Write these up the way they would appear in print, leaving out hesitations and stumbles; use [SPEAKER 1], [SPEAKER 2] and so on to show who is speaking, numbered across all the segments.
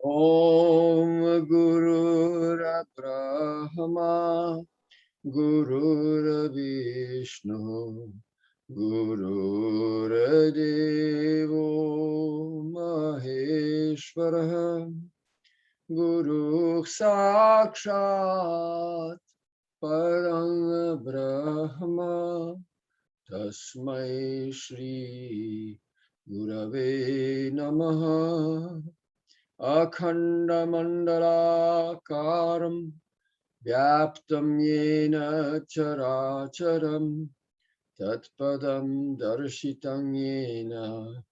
[SPEAKER 1] Om Gurur Brahma Gurur Vishnu Gurur Devo Maheshwara Guru Sakshat Parang Brahma Tasmai Shri Gurave Namaha Akhanda Mandalakaram Vyaptam Yena Characharam Tatpadam Darshitam Yena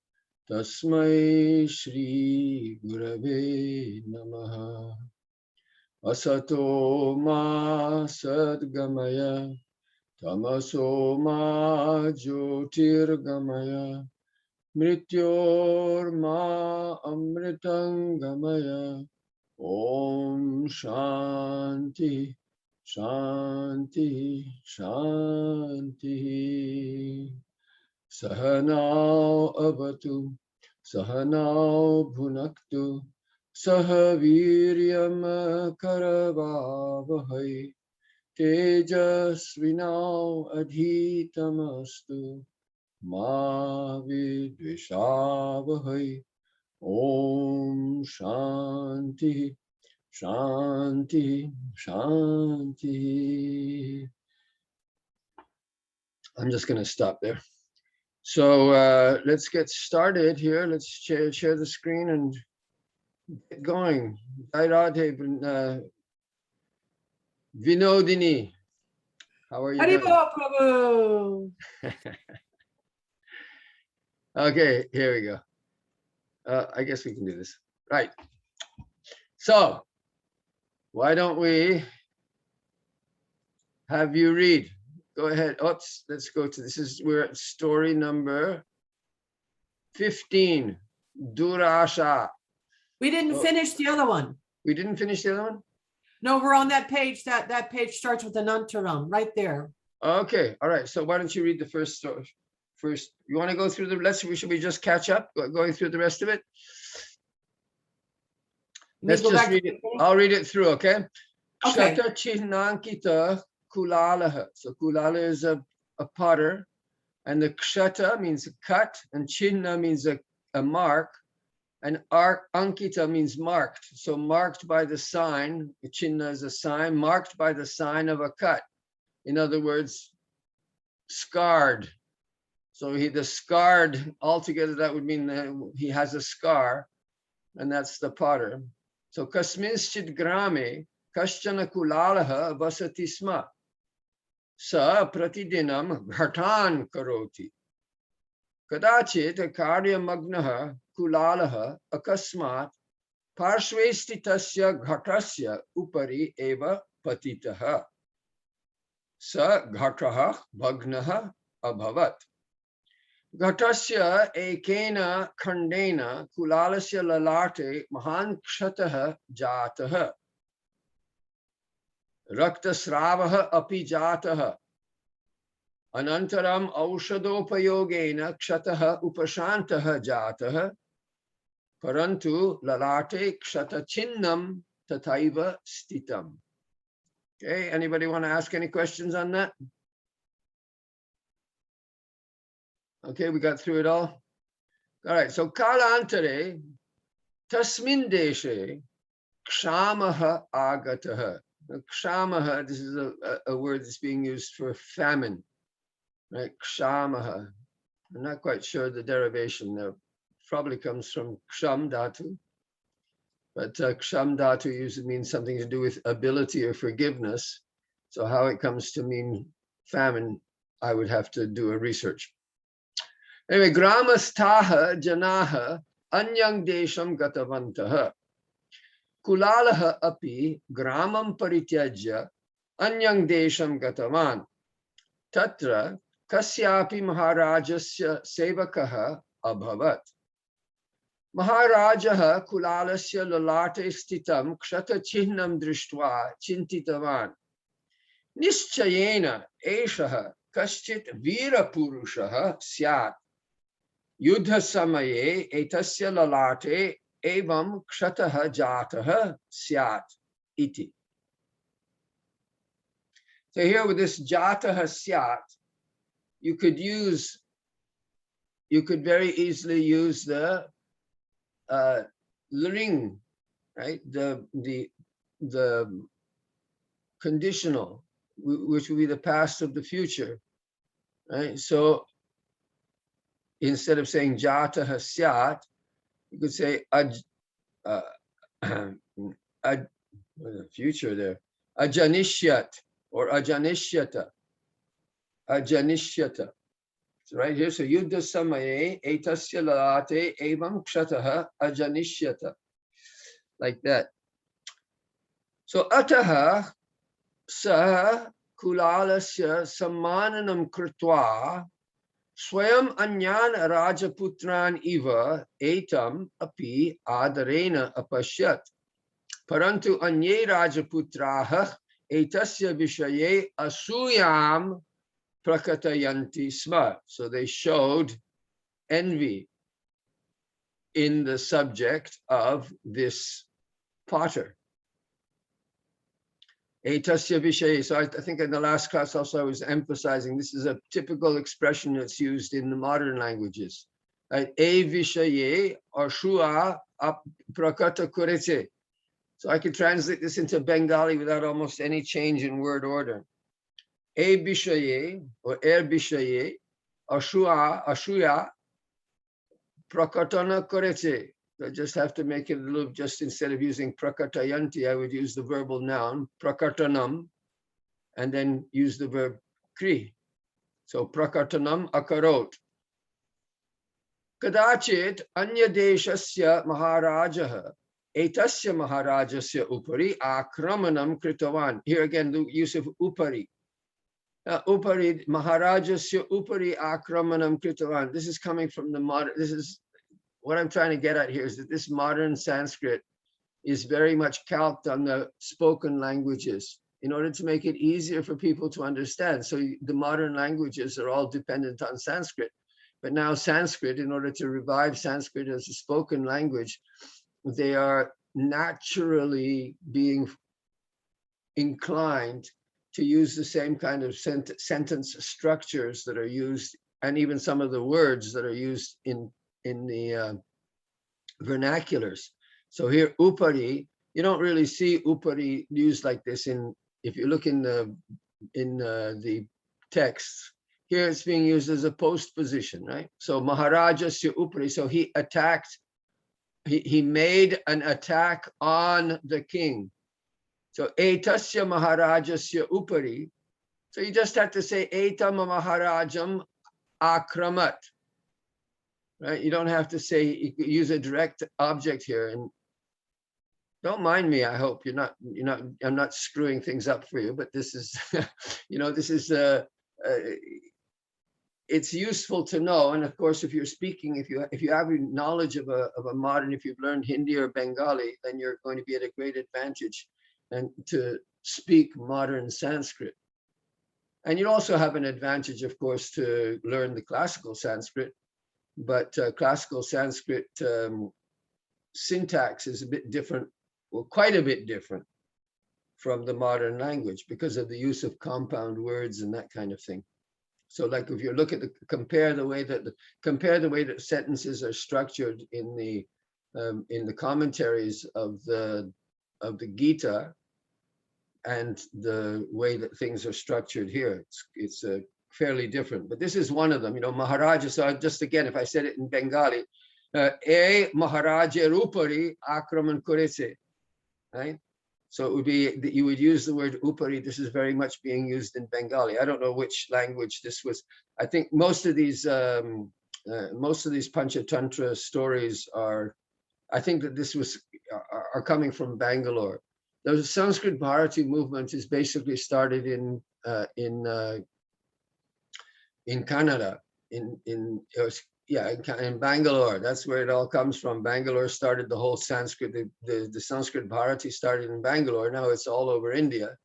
[SPEAKER 1] Tasmai Shri Gurave Namaha Asato Ma Sadgamaya Tamaso Ma Jyotirgamaya Mrityor Ma Amritangamaya Om Shanti Shanti Shanti Sahanao Avatu Sahanao Bhunaktu Sahaviryam Karavavahai Tejasvinao Adhitamastu Ma Vidvishavahai Om Shanti Shanti Shanti. I'm just going to stop there. So let's get started here. Let's share the screen and get going. Jai Radhe, Vinodini. How are you doing?
[SPEAKER 2] Prabhu.
[SPEAKER 1] Okay, here we go. I guess we can do this. Right. So, why don't we have you read? Go ahead. Oops, let's go to this. We're at story number 15. Durasha.
[SPEAKER 2] We didn't finish the other one.
[SPEAKER 1] We didn't finish the other one?
[SPEAKER 2] No, we're on that page. That page starts with an antaram right there.
[SPEAKER 1] Okay, all right. So why don't you read the first story? First, you want to go through the rest? Should we just catch up going through the rest of it? Let's just read it. I'll read it through, okay?
[SPEAKER 2] Okay.
[SPEAKER 1] Kshata chihnankita kulalaha. So kulala is a potter, and the kshata means a cut, and chihna means a mark, and ankita means marked. So marked by the sign, chihna is a sign, marked by the sign of a cut. In other words, scarred. So the scarred, altogether that would mean that he has a scar, and that's the potter. So kasminschid grame kaschana kulalaha vasati sma. Sa pratidinam ghatan karoti. Kadachit karya magnaha kulalaha akasmat parshvestitasya ghatasya upari eva patitaha. Sa ghataha bhagnaha abhavat. Ghatasya ekena khandena kulalasya lalate mahan kshataha jataha. Raktasravaha api jataha. Anantaram aushadopayogena kshataha upashantaha jataha. Parantu lalate kshatachinnam tataiva stitam. Okay, anybody want to ask any questions on that? Okay, we got through it all. All right, so kalantare tasmin deshe kshamaha agataha. Kshamaha, this is a word that's being used for famine, right? Kshamaha. I'm not quite sure the derivation there. Probably comes from ksham dhatu, but ksham dhatu usually means something to do with ability or forgiveness. So how it comes to mean famine, I would have to do a research. Anyway, gramastaha janaha anyang desham gatavantaha. Kulalaha api gramam parityajya anyang desham gatavan. Tatra kasyapi maharajasya sevakaha abhavat. Maharajaha kulalasya lalate stitam kshata chihnam drishtva chintitavan. Nischayena eshaha kaschit vira purushaha syat. Yuddha samaye etasya lalate evam kshataha jataha syat iti. So here with this jataha syat, you could very easily use the ling, right? The conditional, which would be the past of the future, right? So instead of saying jataha syat, you could say future there, ajanishyat or ajanishyata, ajanishyata. So right here, so yuddha samaye etasya lalate evam kshataha ajanishyata, like that. So ataha sa kulalasya sammananam krutva swayam anyan rajaputran iva etam api adarena apashyat. Parantu anye rajaputrah etasya vishaye asuyam prakatayanti sma. So they showed envy in the subject of this potter. Etasya vishaye. So I think in the last class also I was emphasizing this is a typical expression that's used in the modern languages. Right? E vishaye or shua prakata kurete. So I could translate this into Bengali without almost any change in word order. E bishaye or bishaye, ashuya, prakatana korete. I just have to make it a little, just instead of using prakatayanti, I would use the verbal noun, prakatanam, and then use the verb kri. So prakatanam akarot. Kadachit anya deshasya maharajaha. Etasya maharajasya upari akramanam kritavan. Here again, the use of upari. Upari maharajasya upari akramanam kritavan. This is coming from the modern. This is what I'm trying to get at here, is that this modern Sanskrit is very much calqued on the spoken languages in order to make it easier for people to understand. So the modern languages are all dependent on Sanskrit. But now Sanskrit, in order to revive Sanskrit as a spoken language, they are naturally being inclined to use the same kind of sentence structures that are used, and even some of the words that are used in the vernaculars. So here, upari, you don't really see upari used like this if you look in the texts. Here it's being used as a post position, right? So Maharajasya upari, so he attacked. He made an attack on the king. So etasya maharajasya upari. So you just have to say etam maharajam akramat. Right? You don't have to say, you use a direct object here. And don't mind me, I hope I'm not screwing things up for you, but this is, this is it's useful to know. And of course, if you're speaking, if you have knowledge of a modern, if you've learned Hindi or Bengali, then you're going to be at a great advantage and to speak modern Sanskrit. And you also have an advantage, of course, to learn the classical Sanskrit, but classical Sanskrit syntax is a bit different, well, quite a bit different from the modern language because of the use of compound words and that kind of thing. So like if you look at compare the way that sentences are structured in the commentaries of the Gita and the way that things are structured here, it's fairly different. But this is one of them, Maharaja. So just again, if I said it in Bengali, E Maharaja Rupari Akraman Kurese, right? So it would be that you would use the word upari. This is very much being used in Bengali. I don't know which language this was. I think most of these Panchatantra stories are, I think that this are coming from Bangalore. The Sanskrit Bharati movement is basically started in Canada, in Bangalore. That's where it all comes from. Bangalore started the whole Sanskrit. The Sanskrit Bharati started in Bangalore. Now it's all over India.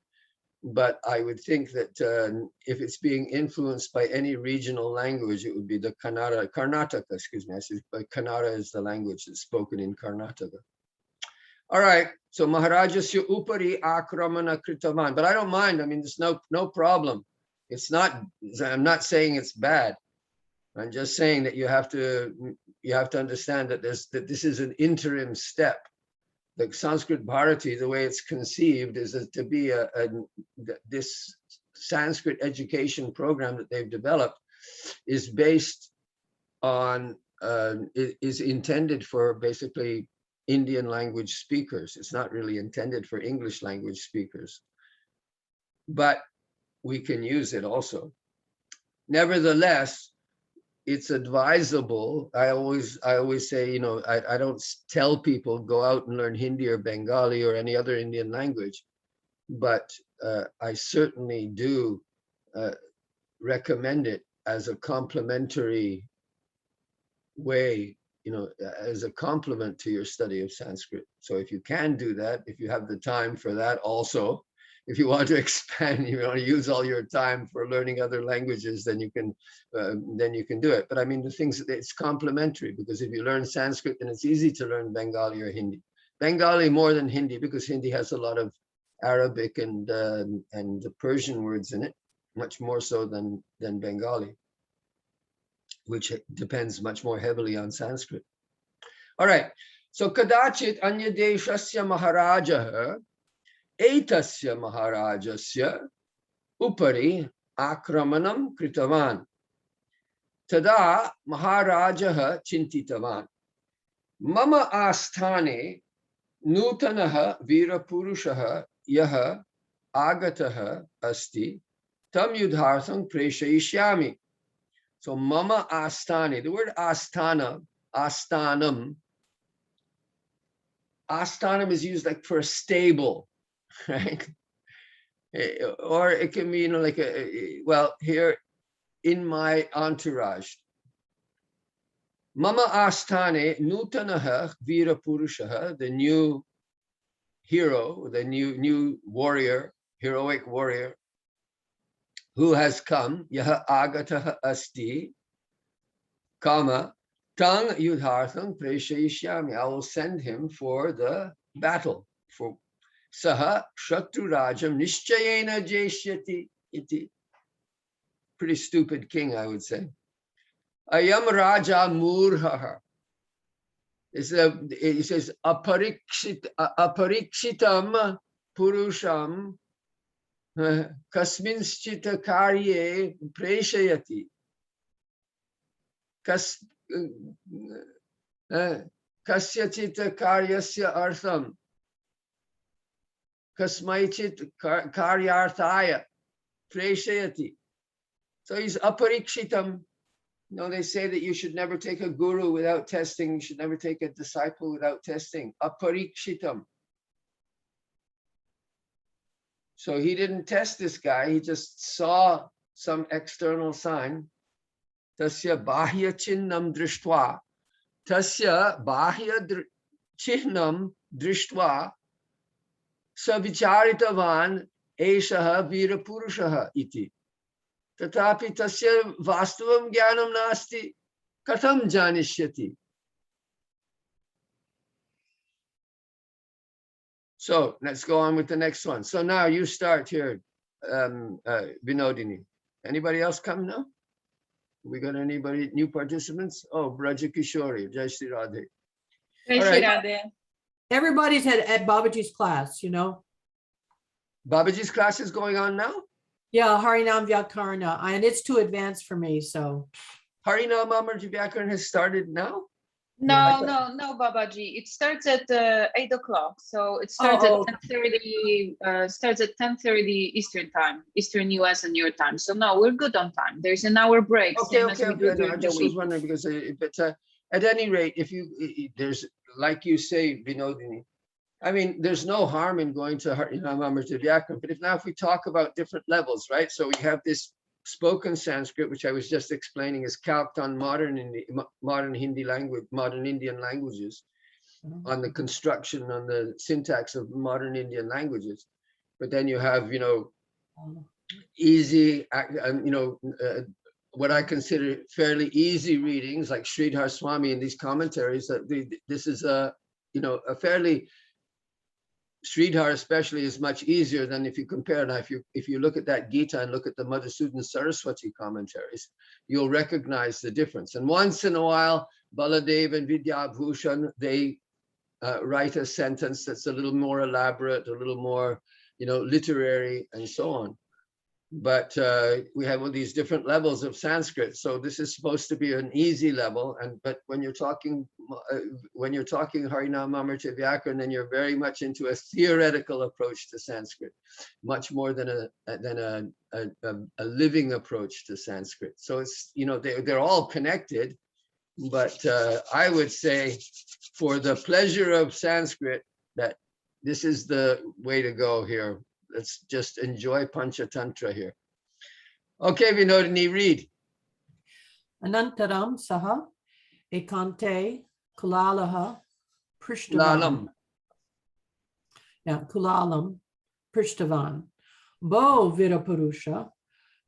[SPEAKER 1] but I would think that if it's being influenced by any regional language, it would be the Karnataka, excuse me, I said, but Kannada is the language that's spoken in Karnataka. All right, so Maharajasya upari akramana kritavan, but I don't mind. I mean, there's no problem. It's not, I'm not saying it's bad. I'm just saying that you have to understand that this is an interim step. The Sanskrit Bharati, the way it's conceived, is to be this Sanskrit education program that they've developed is based on, is intended for basically Indian language speakers. It's not really intended for English language speakers, but we can use it also. Nevertheless, it's advisable. I always say, you know, I don't tell people go out and learn Hindi or Bengali or any other Indian language, but I certainly do recommend it as a complementary way, you know, as a complement to your study of Sanskrit. So if you can do that, if you have the time for that also, if you want to expand, you want to use all your time for learning other languages, then you can do it. But I mean, the things, it's complementary, because if you learn Sanskrit, then it's easy to learn Bengali or Hindi. Bengali more than Hindi, because Hindi has a lot of Arabic and the Persian words in it, much more so than Bengali, which depends much more heavily on Sanskrit. All right, so kadachit anya deshasya maharajaha etasya maharajasya upari akramanam kritavan. Tada maharajaha chintitavan. Mama asthane nutanaha virapurushaha yaha agataha asti tam yudhartham preshayishyami. So mama asthane, the word astana, asthanam is used like for a stable, right? Or it can be, you know, like well, here in my entourage, mama asthane nutanaha vira purushaha, the new hero, the new warrior, heroic warrior, who has come, yaha agataha asti, kama, tang yudhartham preshayishyami, I will send him for the battle, for saha shatru rajam nishchayena jeshyati iti. Pretty stupid king, I would say. Ayam raja murhaha. It says aparikshitam purusham kasminschita karye preshayati. Kasyachita karyasya artham kasmaichit karyarthaya preshayati. So he's aparikshitam. You know, they say that you should never take a guru without testing. You should never take a disciple without testing. Aparikshitam. So he didn't test this guy. He just saw some external sign. Tasya bahya chinnam drishtva. Tasya bahya chinnam drishtva. Savicharitavan eshaha virapurushaha iti. Tatapi tasya vastavam jnanam nasti katham janishyati. So let's go on with the next one. So now you start here, Vinodini. Anybody else come now? We got anybody, new participants? Oh, Braja Kishori, Jai Shri Radhe.
[SPEAKER 3] Jai Shri Radhe.
[SPEAKER 2] Everybody's at Babaji's class, you know.
[SPEAKER 1] Babaji's class is going on now?
[SPEAKER 2] Yeah, Harinam Vyakarna, and it's too advanced for me, so.
[SPEAKER 1] Harinam Amrita Vyakaran has started now?
[SPEAKER 3] No, Babaji. It starts at 8 o'clock. So it starts at 10:30. Starts at 10:30 Eastern time, Eastern US and your time. So no, we're good on time. There's an hour break.
[SPEAKER 1] Okay. No, I just was wondering because, at any rate, if there's, like you say, Vinodini, I mean, there's no harm in going to Harinam Amrita Vyakaran. But if we talk about different levels, right? So we have this spoken Sanskrit, which I was just explaining, is calqued on modern Hindi language, modern Indian languages, on the construction, on the syntax of modern Indian languages. But then you have, you know, easy, what I consider fairly easy readings, like Sridhar Swami in these commentaries. That this is a fairly, Sridhar especially is much easier than if you compare. Now, if you look at that Gita and look at the Madhusudan Saraswati commentaries, you'll recognize the difference. And once in a while, Baladev and Vidyabhushan, they write a sentence that's a little more elaborate, a little more, literary, and so on. But we have all these different levels of Sanskrit. So this is supposed to be an easy level. But when you're talking Harinam Amrita Vyakaran, then you're very much into a theoretical approach to Sanskrit, much more than a living approach to Sanskrit. So it's, they're all connected. But I would say, for the pleasure of Sanskrit, that this is the way to go here. Let's just enjoy Panchatantra here. Okay, Vinodini, read.
[SPEAKER 2] Anantaram saha ekante kulalaha prishtavan.
[SPEAKER 1] Lalam.
[SPEAKER 2] Yeah, kulalam prishtavan. Bo virapurusha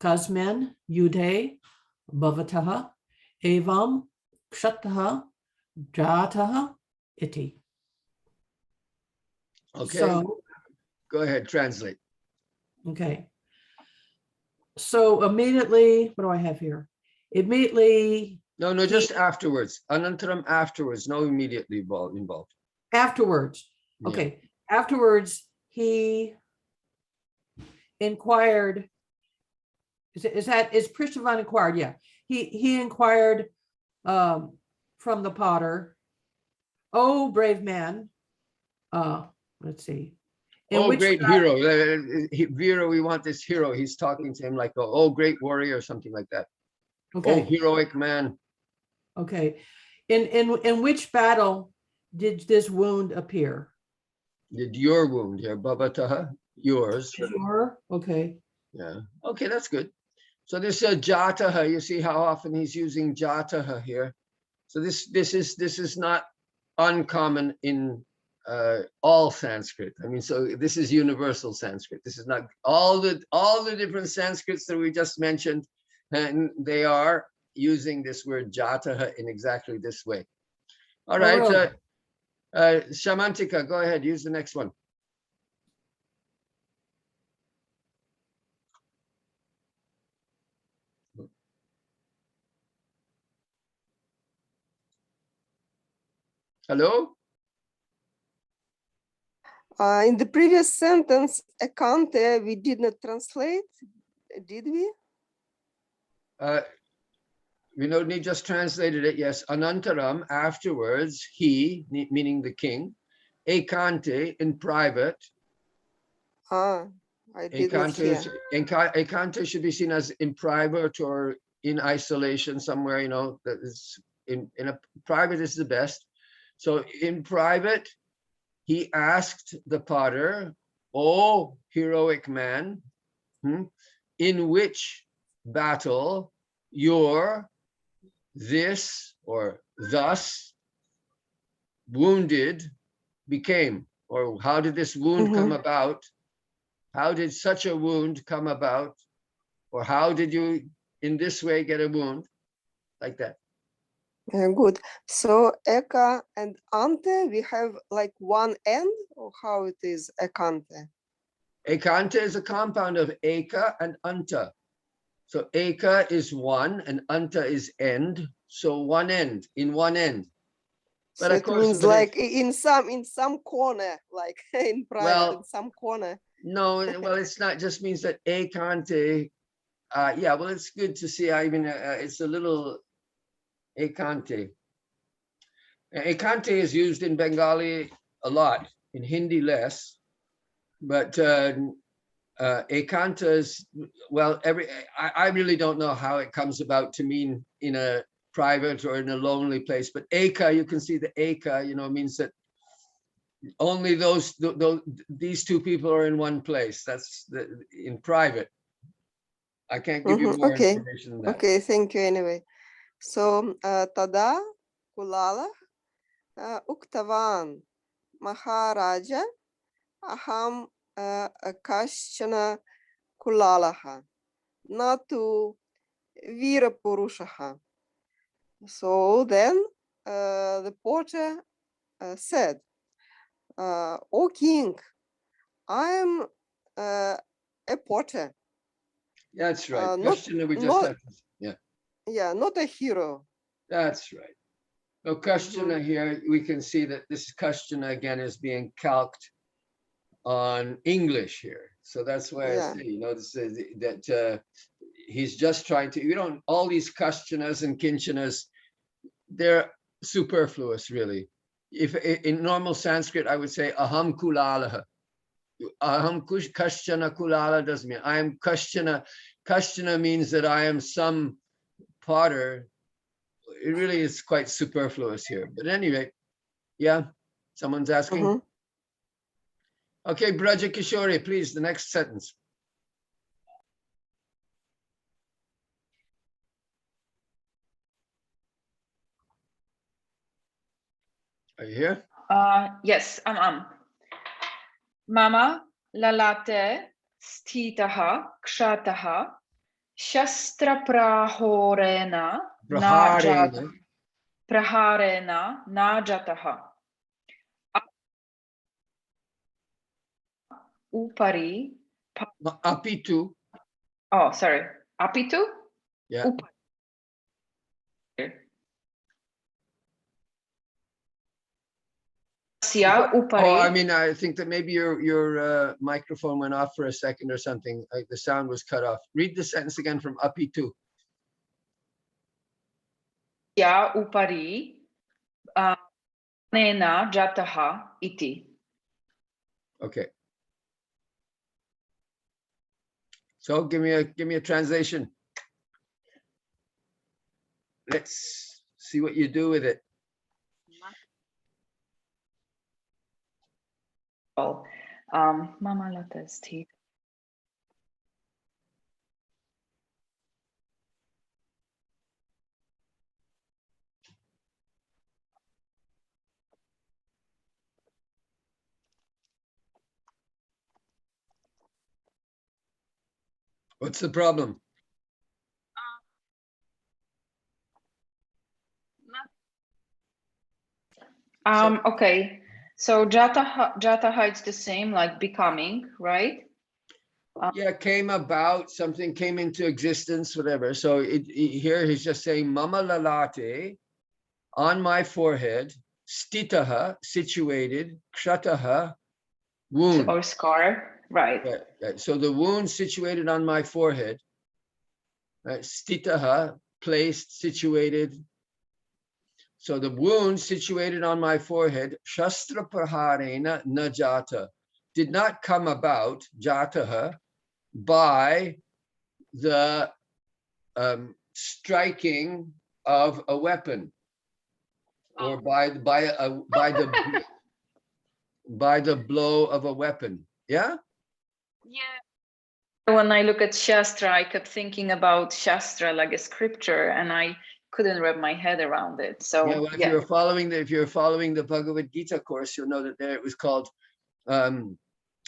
[SPEAKER 2] kasmen yude bhavataha evam kshataha jataha iti.
[SPEAKER 1] Okay.
[SPEAKER 2] So,
[SPEAKER 1] go ahead, translate.
[SPEAKER 2] okay. So immediately, what do I have here? Immediately.
[SPEAKER 1] No, just afterwards. Anantaram afterwards, no immediately involved.
[SPEAKER 2] Afterwards. Okay. Yeah. Afterwards, he inquired. Is Prishtavan inquired? Yeah. He inquired from the potter, "Oh, brave man." Let's see.
[SPEAKER 1] Great hero. Vira, we want this hero. He's talking to him like, oh, great warrior, or something like that. Okay. Oh, heroic man.
[SPEAKER 2] Okay. In which battle did this wound appear?
[SPEAKER 1] Did your wound here, Bhavataha? Yours.
[SPEAKER 2] Your? Okay.
[SPEAKER 1] Yeah. Okay, that's good. So this Jataha, you see how often he's using Jataha here. So this is not uncommon in all Sanskrit. I mean, so this is universal Sanskrit. This is not all the different Sanskrits that we just mentioned, and they are using this word Jataha in exactly this way. All right, Shamantika, go ahead, use the next one. Hello?
[SPEAKER 4] In the previous sentence, ekante, we did not translate, did we?
[SPEAKER 1] Vinodini just translated it, yes. Anantaram, afterwards, he, meaning the king, ekante, in private.
[SPEAKER 4] I did not hear.
[SPEAKER 1] Ekante should be seen as in private or in isolation somewhere, that is in a private is the best. So in private, he asked the potter, "Oh, heroic man, in which battle your this or thus wounded became?" Or how did this wound come about? How did such a wound come about? Or how did you in this way get a wound? Like that.
[SPEAKER 4] Good. So eka and ante, we have like one end, or how it is ekante?
[SPEAKER 1] Ekanta is a compound of eka and anta. So eka is one and anta is end. So one end, in one end. But
[SPEAKER 4] So
[SPEAKER 1] of
[SPEAKER 4] it
[SPEAKER 1] course,
[SPEAKER 4] means like in some corner, like in private, in some corner.
[SPEAKER 1] No, well, it's not, just means that ekante, yeah, well, it's good to see. I mean, it's a little ekante. Ekante is used in Bengali a lot, in Hindi less, but ekanta is, well, I really don't know how it comes about to mean in a private or in a lonely place, but eka, you can see the eka, means that only these two people are in one place. That's in private. I can't give you more information than that.
[SPEAKER 4] Okay, thank you anyway. So tada kulala uktavan maharaja aham kashchana kulalaha, not to virapurushaha. So then the porter said, O king, I am a porter.
[SPEAKER 1] That's right.
[SPEAKER 4] Not-
[SPEAKER 1] Question we just
[SPEAKER 4] not-
[SPEAKER 1] had. Yeah,
[SPEAKER 4] Yeah, not a hero.
[SPEAKER 1] that's right. So Kashchana here, we can see that this Kashchana again is being calqued on English here. So that's why I
[SPEAKER 4] Yeah.
[SPEAKER 1] say, this is that he's just trying to, all these Kashchanas and Kinchanas, they're superfluous, really. If in normal Sanskrit, I would say aham kulalaha. Aham Kashchana kulala doesn't mean I am Kashchana. Kashchana means that I am some potter. It really is quite superfluous here. But anyway, yeah, someone's asking.
[SPEAKER 4] Mhm.
[SPEAKER 1] Okay, Braja Kishore, please, the next sentence. Are you here?
[SPEAKER 3] Yes, I'm. Mama lalate stitaha kshataha shastra prahorena praharena najataha upari.
[SPEAKER 1] Apitu.
[SPEAKER 3] Oh, sorry. Apitu?
[SPEAKER 1] Yeah. Oh, I mean, I think that maybe your microphone went off for a second or something. Like the sound was cut off. Read the sentence again from Apitu.
[SPEAKER 3] Ya upari nena jataha iti.
[SPEAKER 1] Okay. So give me a translation. Let's see what you do with it.
[SPEAKER 3] Mama lattes tea.
[SPEAKER 1] What's the problem?
[SPEAKER 3] Okay. So jataha it's the same, like becoming, right?
[SPEAKER 1] Yeah, came about, something came into existence, whatever. So here he's just saying, Mama lalate, on my forehead, stitaha, situated, kshataha, wound.
[SPEAKER 3] Or scar, right?
[SPEAKER 1] Right. So the wound situated on my forehead, right? Stitaha, placed, situated. So the wound situated on my forehead, shastra praharena najata, did not come about, jataha, by the striking of a weapon, or by the blow of a weapon. Yeah.
[SPEAKER 3] Yeah. When I look at Shastra, I kept thinking about Shastra like a scripture, and I couldn't wrap my head around it. So
[SPEAKER 1] yeah, well, if you're following the Bhagavad Gita course, you'll know that there it was called.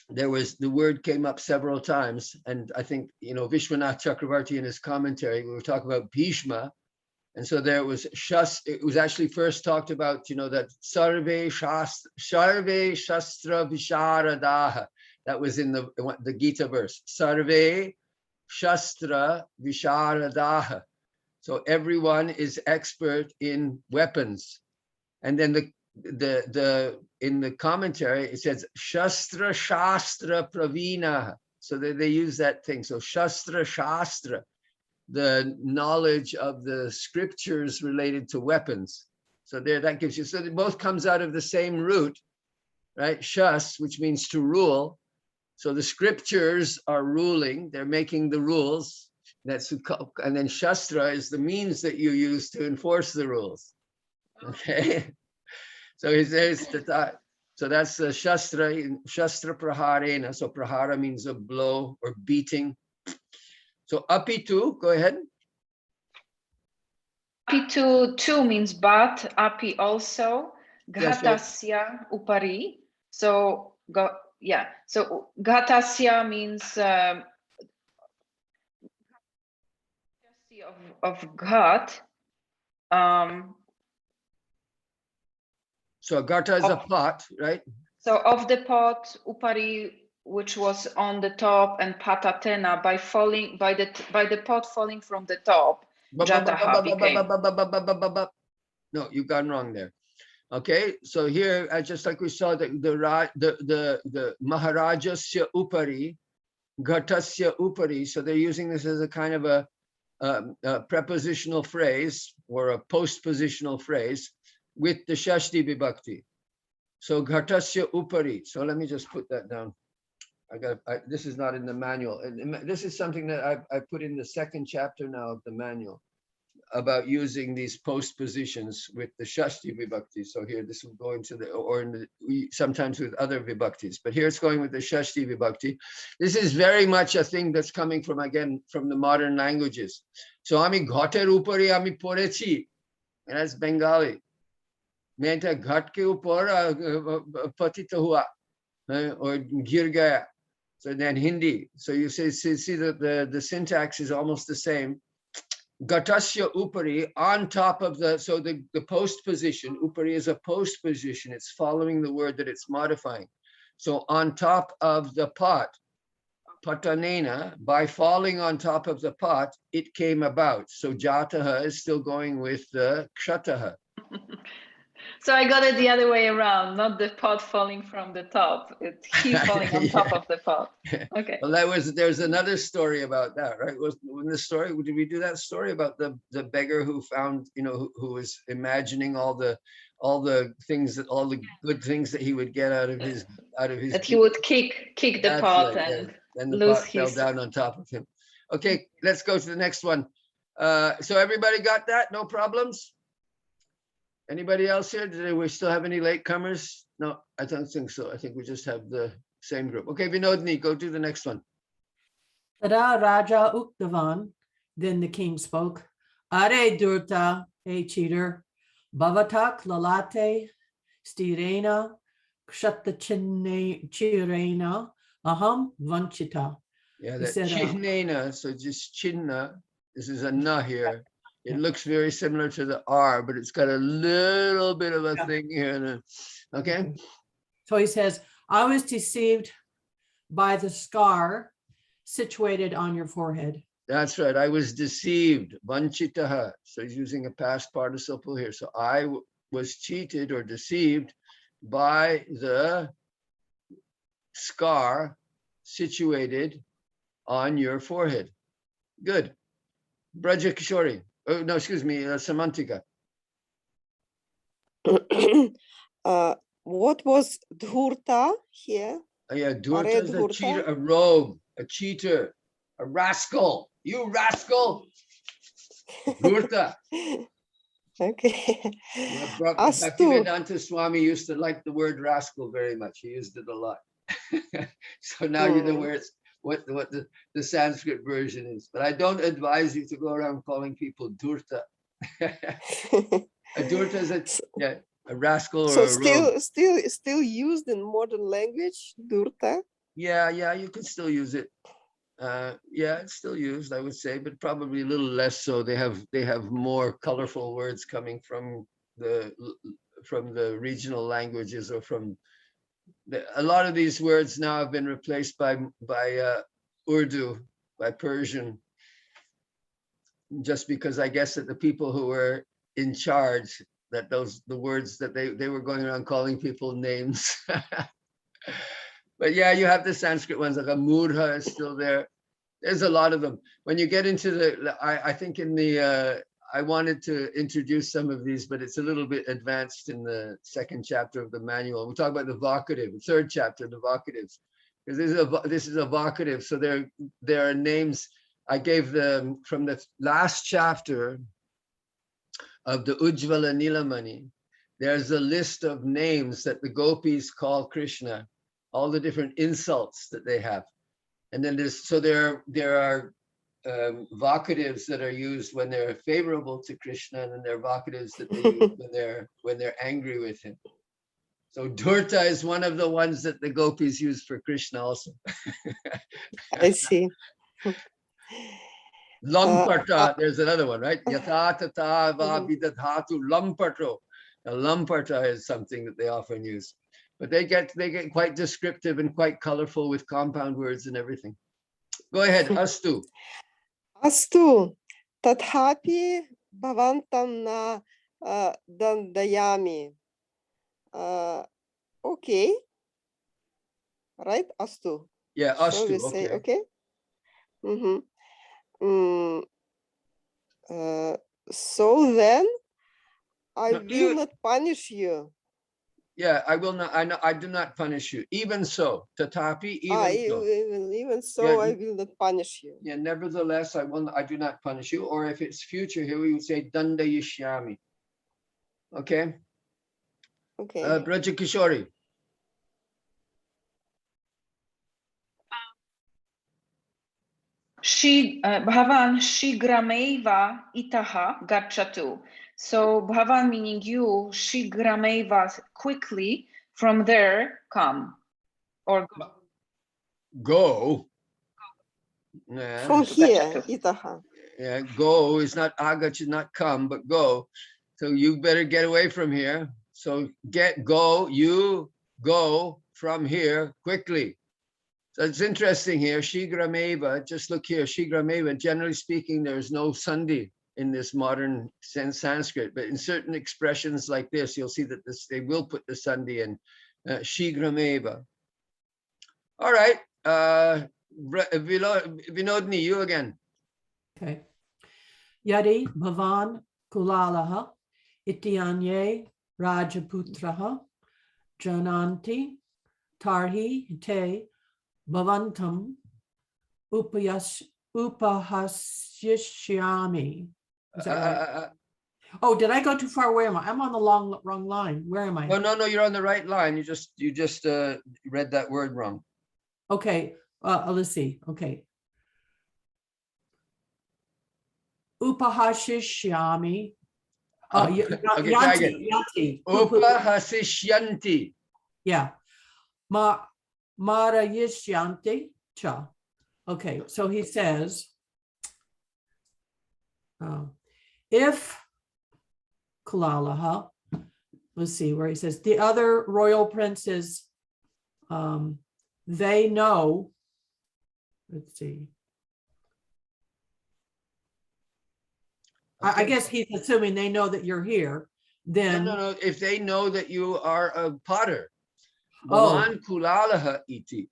[SPEAKER 1] There was the word came up several times, and I think Vishwanath Chakravarti in his commentary, we were talking about Bhishma, and so there was it was actually first talked about, that sarve shastra visharadaha. That was in the Gita verse. Sarve shastra visharadaha. So everyone is expert in weapons. And then in the commentary, it says Shastra Pravina. So they use that thing. So Shastra, the knowledge of the scriptures related to weapons. So that gives you, so it both comes out of the same root, right? Shas, which means to rule. So the scriptures are ruling, they're making the rules. And then Shastra is the means that you use to enforce the rules. Okay. So he says that, so that's the Shastra Praharena. So Prahara means a blow or beating. So Apitu, go ahead.
[SPEAKER 3] Apitu too means but, api also, ghatasya upari. So So ghatasya means of ghat.
[SPEAKER 1] So gata is a
[SPEAKER 3] Of-
[SPEAKER 1] pot, right?
[SPEAKER 3] So of the pot, upari, which was on the top, and patatena, by the pot falling from the top, jataha became.
[SPEAKER 1] No, you've gone wrong there. Okay, so here, just like we saw, the Maharajasya Upari, Ghatasya Upari, so they're using this as a kind of a prepositional phrase or a postpositional phrase with the Shashti Vibhakti. So Ghatasya Upari. So let me just put that down. This is not in the manual. And this is something that I put in the second chapter now of the manual about using these postpositions with the Shashti Vibhakti. So here this will go into sometimes with other Vibhaktis, but here it's going with the Shashti Vibhakti. This is very much a thing that's coming from, again, from the modern languages. So Ami ghater upari ami porechi, and that's Bengali. Menta ghat ke upar patita hua, or gir gaya. So then Hindi. So you see that the syntax is almost the same. Ghatasya upari, on top of so the post position, upari is a post position. It's following the word that it's modifying. So on top of the pot, patanena, by falling on top of the pot, it came about. So jataha is still going with the kshataha.
[SPEAKER 3] So I got it the other way around, not the pot falling from the top. He falling on top of the pot. Okay.
[SPEAKER 1] Well, there's another story about that, right? When the story, did we do that story about the beggar who found, who was imagining all the things, all the good things that he would get out of his
[SPEAKER 3] that he would kick the
[SPEAKER 1] That's
[SPEAKER 3] pot
[SPEAKER 1] right,
[SPEAKER 3] and
[SPEAKER 1] then the
[SPEAKER 3] lose
[SPEAKER 1] pot fell
[SPEAKER 3] his.
[SPEAKER 1] down on top of him. Okay, let's go to the next one. So everybody got that? No problems? Anybody else here? Do we still have any latecomers? No, I don't think so. I think we just have the same group. Okay, Vinodini, go to the next one.
[SPEAKER 2] Tada Raja Uktavan, then the king spoke. Are Durta, a cheater, Bhavatak Lalate, Stirena, Kshatta Chirena, Aham Vanchita.
[SPEAKER 1] Yeah,
[SPEAKER 2] He
[SPEAKER 1] that
[SPEAKER 2] said,
[SPEAKER 1] Chihnena, so just Chinna, this is a na here. It looks very similar to the R, but it's got a little bit of a thing here. Okay.
[SPEAKER 2] So he says, I was deceived by the scar situated on your forehead.
[SPEAKER 1] That's right. I was deceived. Vanchitaha. So he's using a past participle here. So I was cheated or deceived by the scar situated on your forehead. Good. Braja Kishori. Oh, no, excuse me, Samantika.
[SPEAKER 4] What was dhurta here?
[SPEAKER 1] Yeah, Dhurta is a cheater, a rogue, a cheater, a rascal. You rascal. Dhurta.
[SPEAKER 4] Okay.
[SPEAKER 1] Yeah,
[SPEAKER 4] Astur.
[SPEAKER 1] Bhaktivedanta Swami used to like the word rascal very much. He used it a lot. So now you know where it's what the Sanskrit version is. But I don't advise you to go around calling people Dhurta. A Dhurta is a rascal or
[SPEAKER 4] So
[SPEAKER 1] a rogue.
[SPEAKER 4] still used in modern language, dhurta?
[SPEAKER 1] Yeah, you can still use it. Yeah, it's still used, I would say, but probably a little less so. They have more colorful words coming from the regional languages, or from a lot of these words now have been replaced by Urdu, by Persian, just because I guess that the people who were in charge, that the words that they were going around calling people names. But yeah, you have the Sanskrit ones, like a murha is still there. There's a lot of them. When you get into I think in the, I wanted to introduce some of these, but it's a little bit advanced in the second chapter of the manual. We talk about the vocative, the third chapter, the vocatives, because this is a vocative. So there are names I gave them from the last chapter of the Ujjvala Nilamani. There's a list of names that the gopis call Krishna, all the different insults that they have. And then there are vocatives that are used when they're favorable to Krishna, and then there are vocatives that they use when they're angry with him. So Dhurta is one of the ones that the gopis use for Krishna also.
[SPEAKER 4] I see.
[SPEAKER 1] Lamparta, there's another one, right? Yata tata va vidadhatu lamparto. Now, lamparta is something that they often use, but they get quite descriptive and quite colorful with compound words and everything. Go ahead, astu.
[SPEAKER 4] Astu, tathapi bhavantam na dandayami. Okay. Right, astu.
[SPEAKER 1] Yeah,
[SPEAKER 4] Shall we
[SPEAKER 1] astu,
[SPEAKER 4] say
[SPEAKER 1] okay.
[SPEAKER 4] Okay? So then I
[SPEAKER 1] No,
[SPEAKER 4] will not punish you.
[SPEAKER 1] Yeah, I will not. I do not punish you. Even so, tatapi, even so.
[SPEAKER 4] Even so,
[SPEAKER 1] Yeah,
[SPEAKER 4] I will not punish you.
[SPEAKER 1] Yeah, nevertheless, I do not punish you. Or if it's future here, we would say dandayishyami. Okay.
[SPEAKER 4] Okay.
[SPEAKER 1] Braja Kishori.
[SPEAKER 3] Bhavan shigrameva itaha gachatu. So Bhavan meaning you, shigrameva, quickly from there come or go.
[SPEAKER 1] Go. Yeah.
[SPEAKER 4] From here,
[SPEAKER 3] Gachatu.
[SPEAKER 4] itaha.
[SPEAKER 1] Yeah, go is not agach, is not come, but go. So you better get away from here. So you go from here quickly. So it's interesting here, Shigrameva, just look here, Shigrameva, generally speaking, there's no Sandhi in this modern Sanskrit, but in certain expressions like this, you'll see that they will put the Sandhi in, Shigrameva. All right, Vinodni, you again.
[SPEAKER 2] Okay. Yadi bhavan kulalaha ityanye rajaputraha jananti tarhi te bhavantam upahasyishyami. Is that right? Oh, did I go too far? Where am I? I'm on the wrong line. Where am I?
[SPEAKER 1] Oh, no, you're on the right line. You just read that word wrong.
[SPEAKER 2] Okay, let's see. Okay. Upahashishyami. Yanti.
[SPEAKER 1] Upahasishyanti.
[SPEAKER 2] Yeah. Marayishyanti cha. Okay, so he says, if Kulalaha, let's see where he says, the other royal princes, they know, let's see. I guess he's assuming they know that you're here. Then
[SPEAKER 1] No. If they know that you are a potter,
[SPEAKER 2] oh,
[SPEAKER 1] kulalaha iti.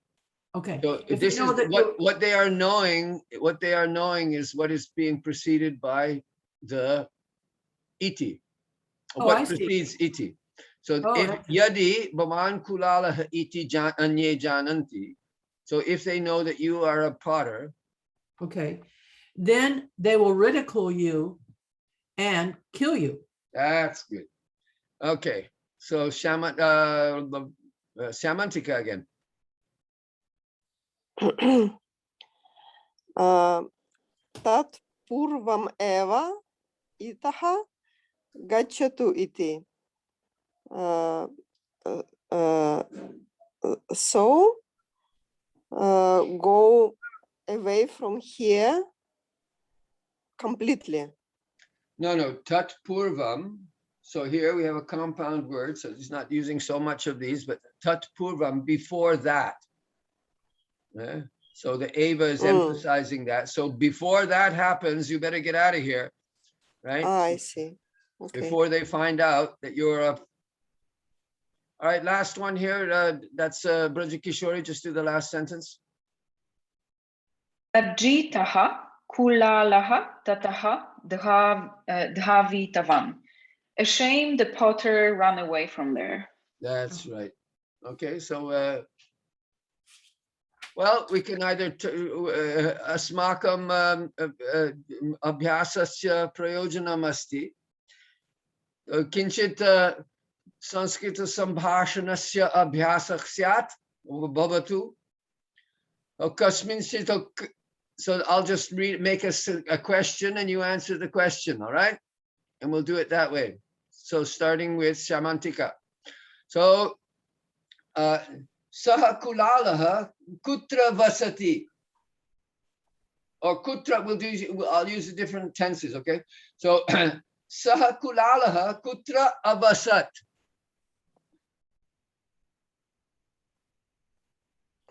[SPEAKER 2] Okay.
[SPEAKER 1] So
[SPEAKER 2] If
[SPEAKER 1] this
[SPEAKER 2] you know
[SPEAKER 1] is
[SPEAKER 2] that
[SPEAKER 1] what they are knowing. What they are knowing is what is being preceded by the iti. What precedes iti. So if yadi bhavan kulalaha iti anye jananti. So if they know that you are a potter,
[SPEAKER 2] okay, then they will ridicule you and kill you.
[SPEAKER 1] That's good. Okay, so Shamantika again.
[SPEAKER 4] Tat purvam eva itaha gachatu iti. So go away from here completely.
[SPEAKER 1] No, tat purvam. So here we have a compound word, so he's not using so much of these, but tat purvam, before that. Yeah? So the eva is emphasizing that. So before that happens, you better get out of here, right?
[SPEAKER 4] I see. Okay.
[SPEAKER 1] Before they find out that you're a... All right, last one here. That's Braja Kishori. Just do the last sentence.
[SPEAKER 3] Ajitaha kulalaha tataha dhavitavan. Ashamed, the potter ran away from there.
[SPEAKER 1] That's right. Okay, so well, we can either asmakam abhyasasya prayojanam asti kinchit Sanskrita sambhashanasya abhyasah syat bhavatu kasmin sito. So I'll just make a question and you answer the question, all right? And we'll do it that way. So starting with Shamantika. So Saha kulalaha kutra vasati. or kutra, I'll use the different tenses, okay? So, saha kulalaha kutra avasat.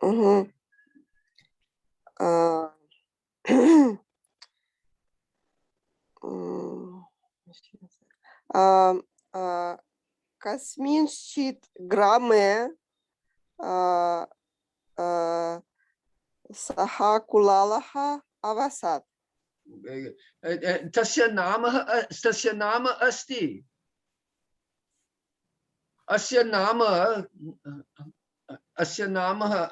[SPEAKER 4] Mhm. Косминщик грамме Saha kulalaha avasat.
[SPEAKER 1] Tasya nama asti. Asya nama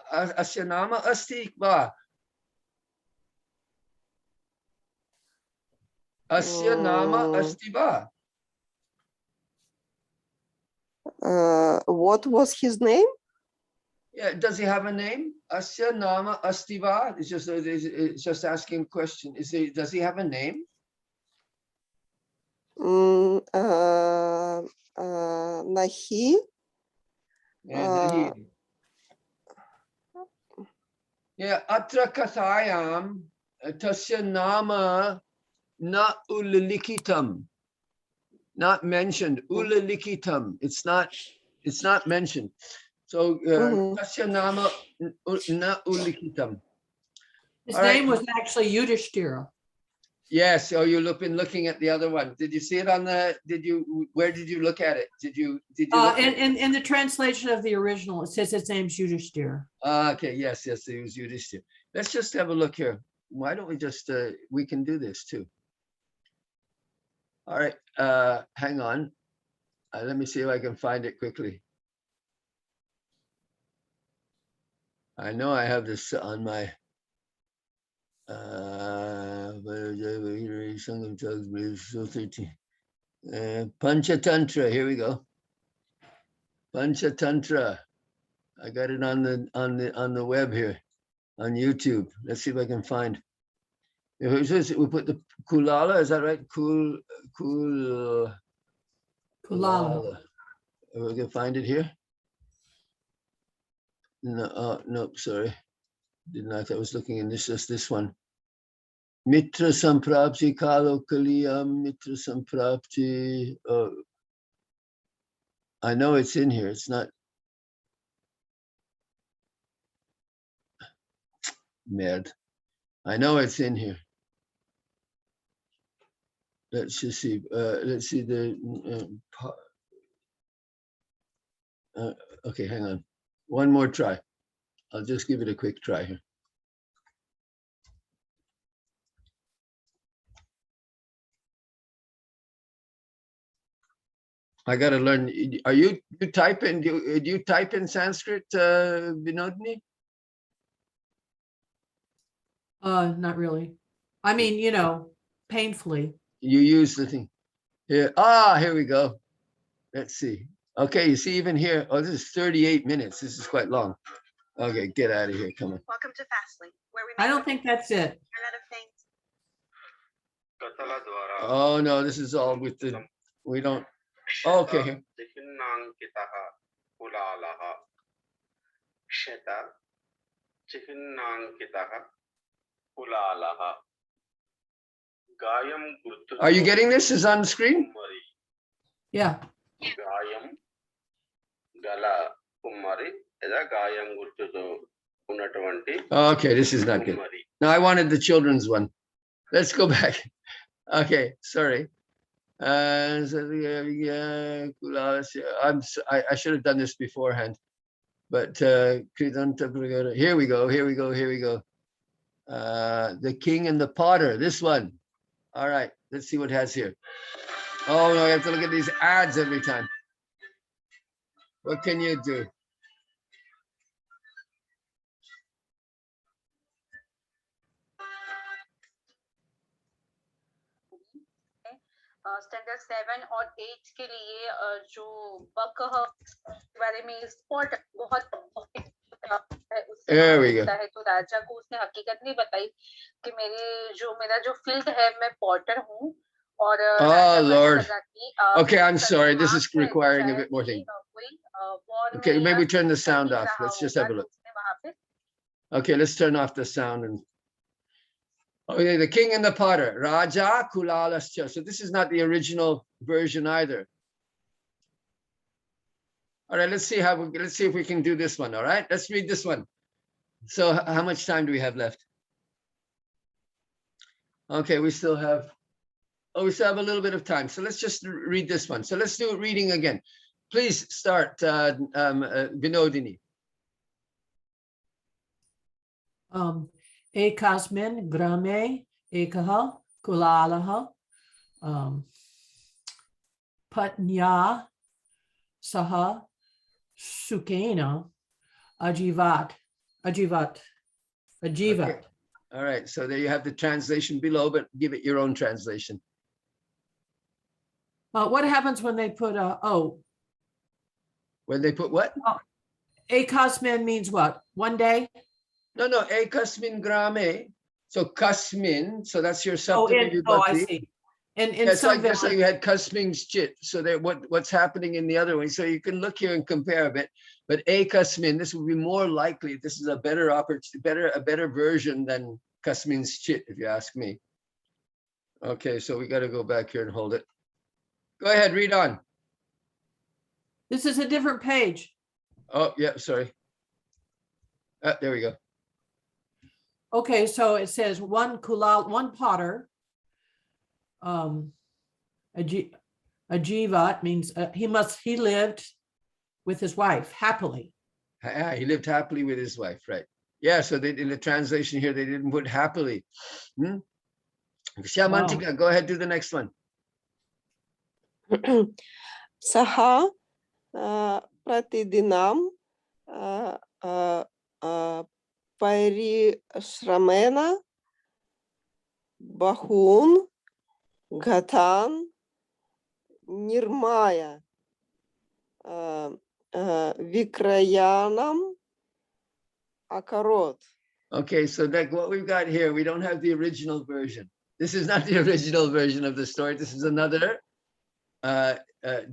[SPEAKER 1] asti ba. Asya nama asti ba.
[SPEAKER 4] What was his name?
[SPEAKER 1] Yeah, does he have a name? Asya nama asti ba. It's just asking a question. Does he have a name?
[SPEAKER 4] Nahi.
[SPEAKER 1] Yeah, atra kathayam tasya nama na ulalikitam. Not mentioned. Ulalikitam. It's not mentioned. So tasya nama na ulikitam.
[SPEAKER 2] His name was actually Yudhishthira.
[SPEAKER 1] Yes. Oh, you've been looking at the other one. Did you see it on the? Where did you look at it? Did you?
[SPEAKER 2] In the translation of the original, it says his name's Yudhishthira.
[SPEAKER 1] Okay. Yes. It was Yudhishthira. Let's just have a look here. Why don't we just? We can do this too. All right. Hang on. Let me see if I can find it quickly. I know I have this on my Panchatantra. Here we go. Panchatantra. I got it on the web here, on YouTube. Let's see if I can find. If it says we put the kulala, is that right? Kulala. We can find it here. No, no, sorry. Did not. I was looking in this one. Mitra Samprapti Kalo Kaliyam Mitra Samprapti. I know it's in here. It's not. Mad. I know it's in here. Let's just see. Let's see the. Okay, hang on. One more try. I'll just give it a quick try here. I got to learn. Are you type in? Do you type in Sanskrit, Vinodini?
[SPEAKER 2] Not really. I mean, you know, painfully.
[SPEAKER 1] You use the thing here. Here we go. Let's see. Okay, you see even here. Oh, this is 38 minutes. This is quite long. Okay, get out of here. Come on.
[SPEAKER 5] Welcome to Fastly, where we
[SPEAKER 2] I don't think that's it.
[SPEAKER 5] Internet of Things.
[SPEAKER 1] Oh no, this is all with the. We don't. Okay. Are you getting this? Is on the screen?
[SPEAKER 2] Yeah.
[SPEAKER 1] Okay, this is not good. No, I wanted the children's one. Let's go back. Okay, sorry. I should have done this beforehand, but here we go. The King and the Potter. This one. All right, let's see what it has here. Oh no, I have to look at these ads every time. What can you do?
[SPEAKER 5] Standard 7 और 8 के लिए जो बक के बारे में spot बहुत
[SPEAKER 1] There we go.
[SPEAKER 5] है तो राजा को उसने हकीकत नहीं बताई कि मेरा जो फील्ड है मैं पॉटर हूँ और
[SPEAKER 1] oh Lord. Okay, I'm sorry. This is requiring a bit more thing. Okay, maybe turn the sound off. Let's just have a look. Okay, let's turn off the sound and Oh yeah, the king and the potter. Raja Kulalascha. So this is not the original version either. All right, let's see if we can do this one. All right, let's read this one. So how much time do we have left? Okay, we still have a little bit of time. So let's just read this one. So let's do it reading again. Please start, Vinodini.
[SPEAKER 2] Ekasmin grame ekaha kulalaha patnya saha sukena ajivat.
[SPEAKER 1] Okay. All right, so there you have the translation below, but give it your own translation.
[SPEAKER 2] What happens when they put oh?
[SPEAKER 1] When they put what?
[SPEAKER 2] Ekasmin means what? One day?
[SPEAKER 1] No, ekasmin grame. So kasmin, so that's your
[SPEAKER 2] Oh,
[SPEAKER 1] subdivision.
[SPEAKER 2] I see. And in
[SPEAKER 1] It's
[SPEAKER 2] some
[SPEAKER 1] like just like
[SPEAKER 2] villages,
[SPEAKER 1] you had kasmin's chit. So there, what's happening in the other one? So you can look here and compare a bit. But kasmin, this would be more likely. This is a better opportunity, a better version than kasmin's chit, if you ask me. Okay, so we got to go back here and hold it. Go ahead, read on.
[SPEAKER 2] this is a different page.
[SPEAKER 1] Oh, yeah, sorry. There we go.
[SPEAKER 2] Okay, so it says one potter. Ajivat means he lived with his wife happily.
[SPEAKER 1] He lived happily with his wife, right? Yeah, so in the translation here, they didn't put happily. Shyamantika, go ahead, do the next one.
[SPEAKER 4] Saha pratidinam parishramena bahun gatan nirmaya vikrayanam akarot. Okay,
[SPEAKER 1] so like what we've got here, we don't have the original version. This is not the original version of the story. This is another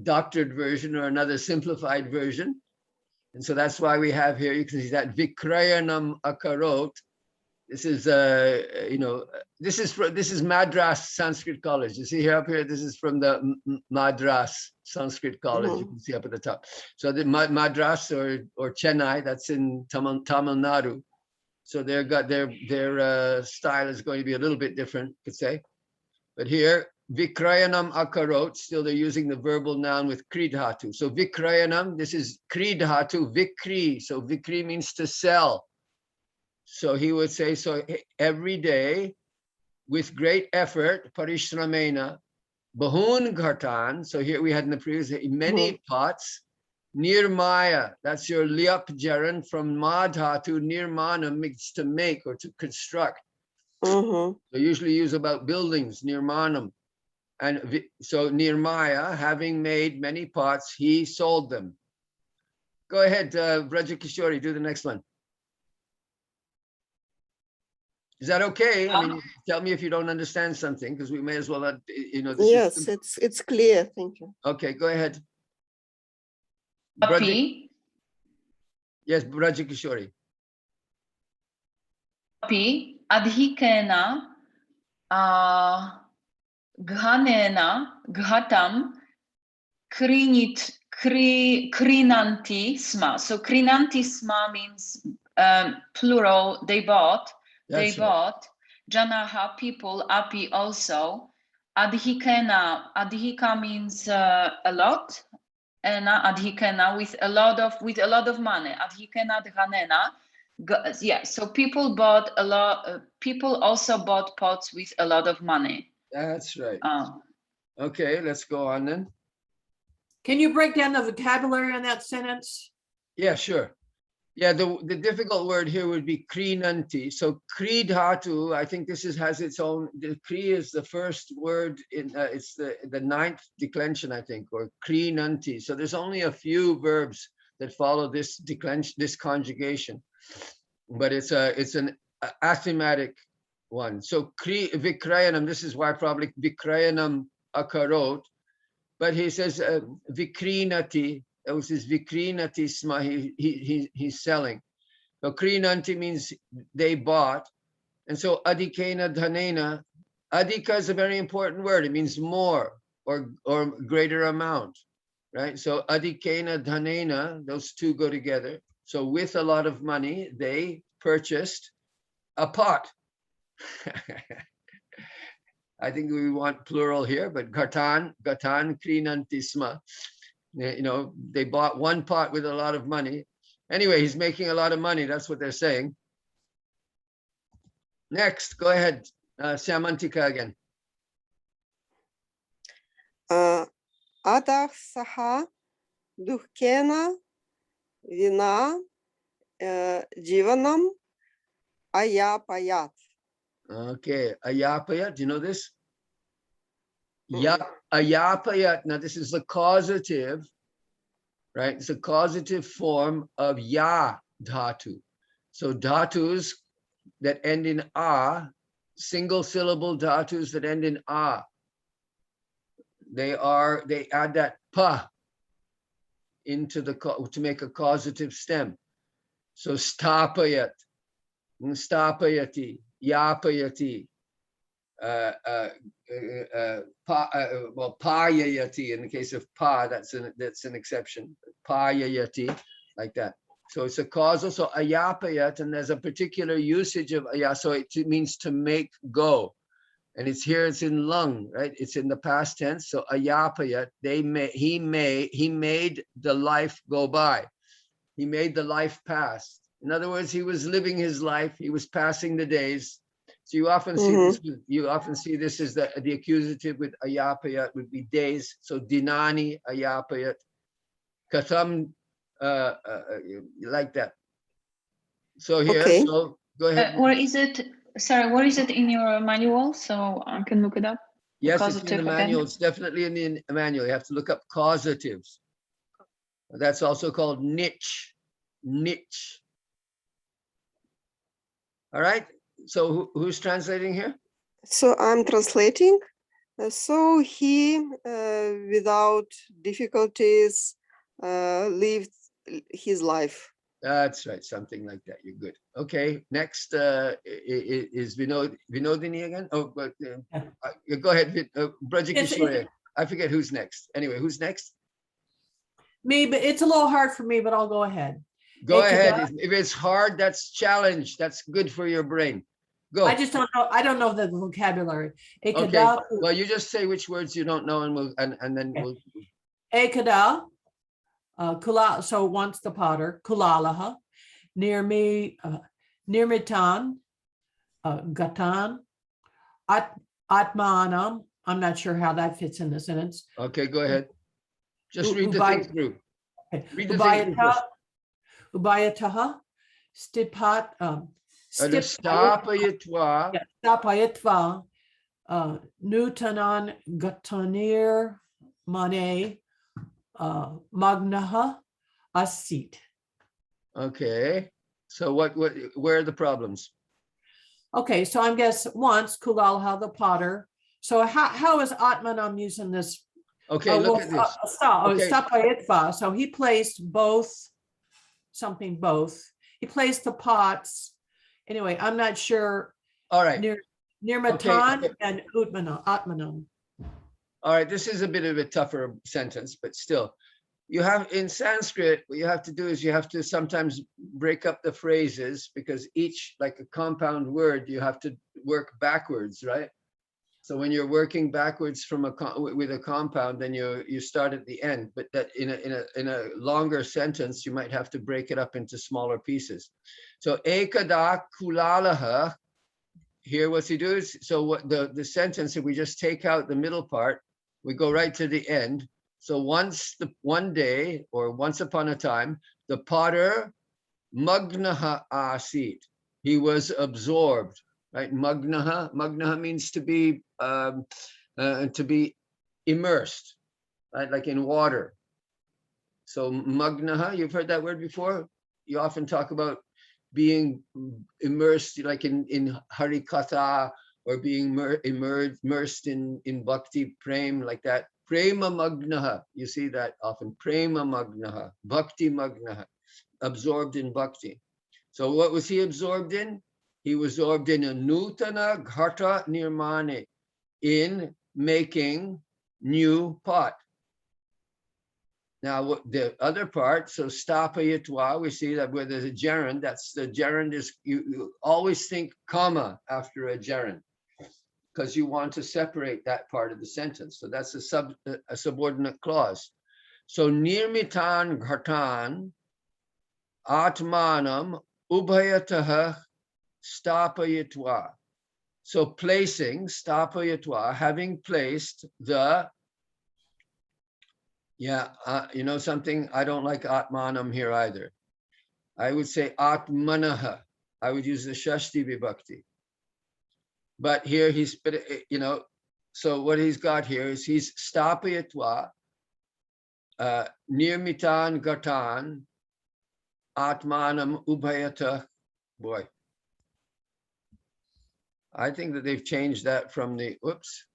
[SPEAKER 1] doctored version or another simplified version. And so that's why we have here, you can see that Vikrayanam Akarot. This is, this is Madras Sanskrit College. You see here up here, this is from the Madras Sanskrit College. You can see up at the top. So the Madras or Chennai, that's in Tamil Nadu. So their style is going to be a little bit different, you could say. But here, Vikrayanam Akarot, still they're using the verbal noun with Kri Dhatu. So Vikrayanam, this is Kri Dhatu, Vikri. So Vikri means to sell. So he would say, so every day, with great effort, Parishramena, Bahun Ghartan, so here we had in the previous, many pots, Nirmaya, that's your Liap Jaran from Madhatu, Nirmana means to make or to construct. So usually use about buildings, Nirmanam. And so Nirmaya, having made many pots, he sold them. Go ahead, Brajakishori, do the next one. Is that okay? I mean, tell me if you don't understand something, because we may as well not,
[SPEAKER 4] Yes, it's clear. Thank you.
[SPEAKER 1] Okay, go ahead. Yes, Brajakishori.
[SPEAKER 3] Api adhikena ghanena ghatam krinanti sma. So krinanti sma means plural, they bought. That's right. Janaha, people, api also. Adhika means a lot. Ena adhikena with a lot of money. Adhikena dhanena. Yeah, so people bought a lot. People also bought pots with a lot of money.
[SPEAKER 1] That's right. Okay, let's go on then.
[SPEAKER 2] Can you break down the vocabulary on that sentence?
[SPEAKER 1] Yeah, sure. Yeah, the difficult word here would be krinanti. So kri dhatu, I think this has its own. The kri is the first word in it's the ninth declension, I think, or krinanti. So there's only a few verbs that follow this declension, this conjugation, but it's an athematic one. So kri vikrayanam. This is why probably vikrayanam akarot, but he says vikrinati. Which is vikrinati sma, he's selling. So krinanti means they bought. And so adhikena dhanena, adhika is a very important word. It means more or greater amount, right? So adhikena dhanena, those two go together. So with a lot of money, they purchased a pot. I think we want plural here, but gatan krinantisma. You know, they bought one pot with a lot of money. Anyway, he's making a lot of money. That's what they're saying. Next, go ahead, Syamantika again.
[SPEAKER 4] Atah saha duhkena vina jivanam ayapayat.
[SPEAKER 1] Okay, ayapayat, do you know this? Ya, ayapayat, now this is the causative, right? It's a causative form of ya dhatu. So dhatus that end in a, single syllable dhatus that end in a, they add that pa into the, to make a causative stem. So stapayat, stapayati, yapayati, well, payayati in the case of pa, that's an exception. Payayati, like that. So it's a causal, so ayapayat, and there's a particular usage of ayah, so it means to make go. And it's here, it's in lung, right? It's in the past tense. So ayapayat, he made the life go by. He made the life pass. In other words, he was living his life. He was passing the days. So you often see this. You often see this as the accusative with ayapayat would be days. So dinani ayapayat, katham, like that. So here,
[SPEAKER 4] Okay.
[SPEAKER 1] so go ahead.
[SPEAKER 3] Where is it? Sorry, where is it in your manual so I can look it up?
[SPEAKER 1] Yes, it's in
[SPEAKER 3] Causative
[SPEAKER 1] the
[SPEAKER 3] again?
[SPEAKER 1] manual. It's definitely in the manual. You have to look up causatives. That's also called niche. Niche. All right. So who's translating here?
[SPEAKER 4] So I'm translating. So he, without difficulties, lived his life.
[SPEAKER 1] That's right. Something like that. You're good. Okay. Next is Vinodini again. Oh, but go ahead, Brajikishore. I forget who's next. Anyway, who's next?
[SPEAKER 2] Me, but it's a little hard for me, but I'll go ahead.
[SPEAKER 1] Go ahead. If it's hard, that's challenge. That's good for your brain. Go.
[SPEAKER 2] I just don't know. I don't know the vocabulary.
[SPEAKER 1] Okay. Well, you just say which words you don't know, and we'll and then we'll.
[SPEAKER 2] Ekada, kula. So once the potter, kulalaha, nirmitan, gatan, atmanam. I'm not sure how that fits in the sentence.
[SPEAKER 1] Okay, go ahead. Just read the thing through. Read the thing
[SPEAKER 2] through. Ubayataha, stipat, stapayatva, nutanan gatanir mane, magnaha asit.
[SPEAKER 1] Okay, so where are the problems?
[SPEAKER 2] Okay, so I'm guess once Kulalha the potter. So how is Atmanam using this?
[SPEAKER 1] Okay, look at this.
[SPEAKER 2] Stapayatva. So he placed both. Something both. He placed the pots. Anyway, I'm not sure.
[SPEAKER 1] All right.
[SPEAKER 2] Nirmatan and Atmanam.
[SPEAKER 1] All right, this is a bit of a tougher sentence, but still. You have in Sanskrit, what you have to do is you have to sometimes break up the phrases because each, like a compound word, you have to work backwards, right? So when you're working backwards from with a compound, then you start at the end. But that in a longer sentence, you might have to break it up into smaller pieces. So ekada kulalaha. Here, what's he do is so what the sentence. If we just take out the middle part, we go right to the end. So one day or once upon a time, the potter magnaha asit. He was absorbed. Right, magnaha means to be immersed, right, like in water. So magnaha, you've heard that word before. You often talk about being immersed, like in harikatha, or being immersed in bhakti prem, like that. Prema magnaha, you see that often. Prema magnaha, bhakti magnaha, absorbed in bhakti. So what was he absorbed in? He was absorbed in a nutana ghata nirmane, in making new pot. Now, the other part, so stapayatva, we see that where there's a gerund, that's the gerund is, you always think comma after a gerund, because you want to separate that part of the sentence. So that's a subordinate clause. So nirmitan ghatan atmanam ubhayataha stapayatva. So placing, stapayatva, having placed the, you know something, I don't like atmanam here either. I would say atmanaha. I would use the shashti vibhakti. But here he's, you know, so what he's got here is he's stapayatva, nirmitan gatan, atmanam ubhayata. Boy, I think that they've changed that from the, whoops.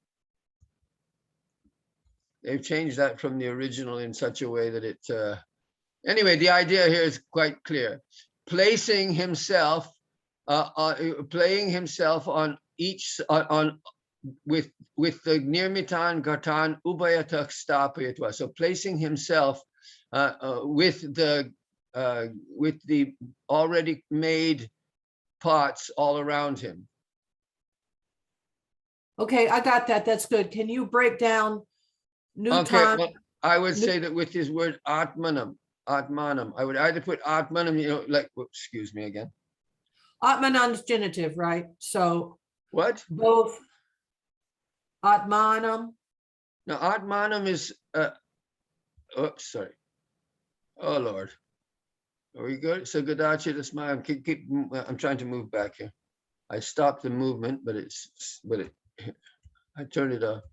[SPEAKER 1] They've changed that from the original in such a way that it, anyway, the idea here is quite clear. Placing himself, playing himself on each, with the nirmitan gatan ubayatak stapayatva. So placing himself with the already made pots all around him.
[SPEAKER 2] Okay, I got that. That's good. Can you break down Nutan?
[SPEAKER 1] Okay, well, I would say that with his word atmanam, I would either put atmanam, you know, like, excuse me again.
[SPEAKER 2] Atmanam's genitive, right? So
[SPEAKER 1] What?
[SPEAKER 2] both atmanam.
[SPEAKER 1] Now, atmanam is, oops, sorry. Oh, Lord. Are we good? So Gadachi, that's my, I'm trying to move back here. I stopped the movement, but I turned it off.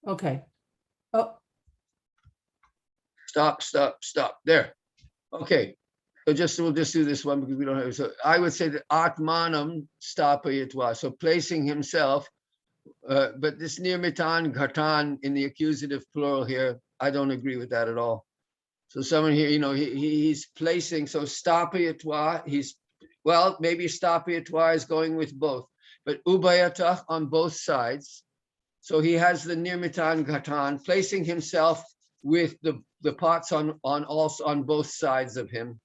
[SPEAKER 2] Okay. Oh,
[SPEAKER 1] Stop. There. Okay. So we'll just do this one because we don't have, so I would say that atmanam stapayatva, so placing himself, but this nirmitan ghatan in the accusative plural here, I don't agree with that at all. So someone here, you know, he's placing, so stapayatva, well, maybe stapayatva is going with both, but ubayata on both sides. So he has the nirmitan ghatan, placing himself with the pots on both sides of him.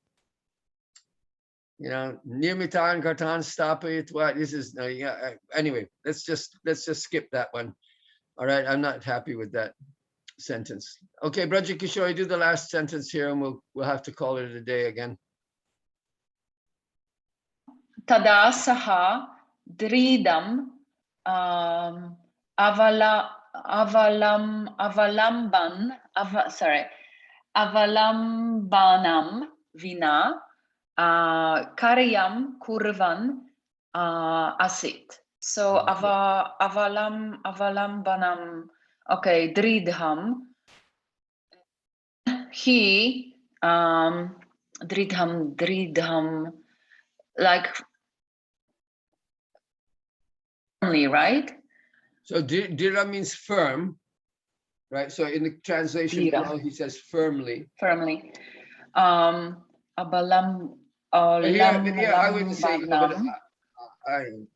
[SPEAKER 1] You know, nirmitan ghatan stapayatva. This is anyway. Let's just skip that one. All right, I'm not happy with that sentence. Okay, Braja Kishore, do the last sentence here, and we'll have to call it a day again.
[SPEAKER 3] Tadasaha dridam avalambanam vina karyam kurvan asit. So avalambanam, okay, dridham. He dridham, like firmly, right?
[SPEAKER 1] So dira means firm, right? So in the translation, he says firmly.
[SPEAKER 3] Firmly. Abalam.
[SPEAKER 1] Yeah, I wouldn't say.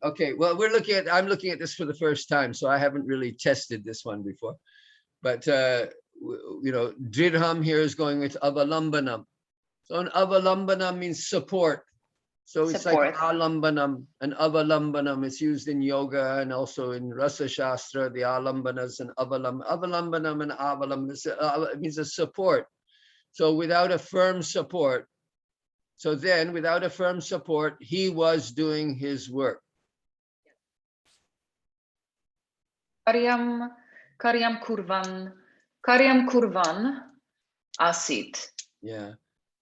[SPEAKER 1] Okay, well, I'm looking at this for the first time, so I haven't really tested this one before. But you know, dridham here is going with avalambanam. So an avalambanam means support. So it's like alambanam and avalambanam. It's used in yoga and also in Rasa Shastra, the alambanas and avalambanam and avalam. It means a support. So without a firm support, he was doing his work.
[SPEAKER 3] Karyam kurvan asit.
[SPEAKER 1] Yeah.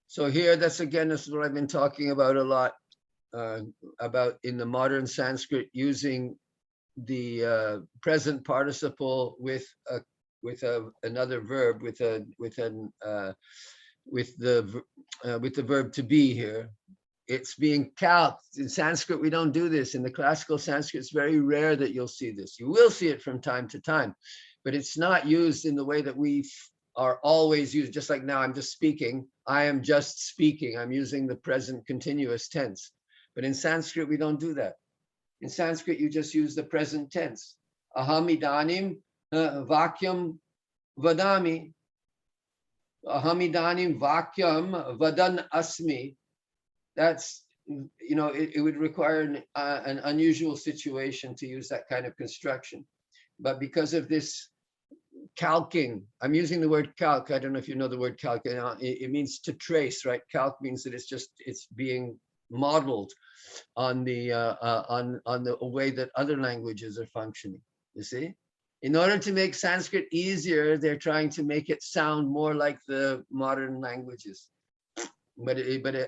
[SPEAKER 1] So here, that's what I've been talking about a lot, about in the modern Sanskrit, using the present participle with another verb, with the verb to be here. It's being calqued. In Sanskrit, we don't do this. In the classical Sanskrit, it's very rare that you'll see this. You will see it from time to time, but it's not used in the way that we are always used. Just like now, I'm just speaking. I am just speaking. I'm using the present continuous tense. But in Sanskrit, we don't do that. In Sanskrit, you just use the present tense. Aham idanim vakyam vadami. Aham idanim vakyam vadan asmi. That's, you know, it would require an unusual situation to use that kind of construction. But because of this calking, I'm using the word calc. I don't know if you know the word calc. It means to trace, right? Calc means that it's being modeled on the way that other languages are functioning. You see, in order to make Sanskrit easier, they're trying to make it sound more like the modern languages. But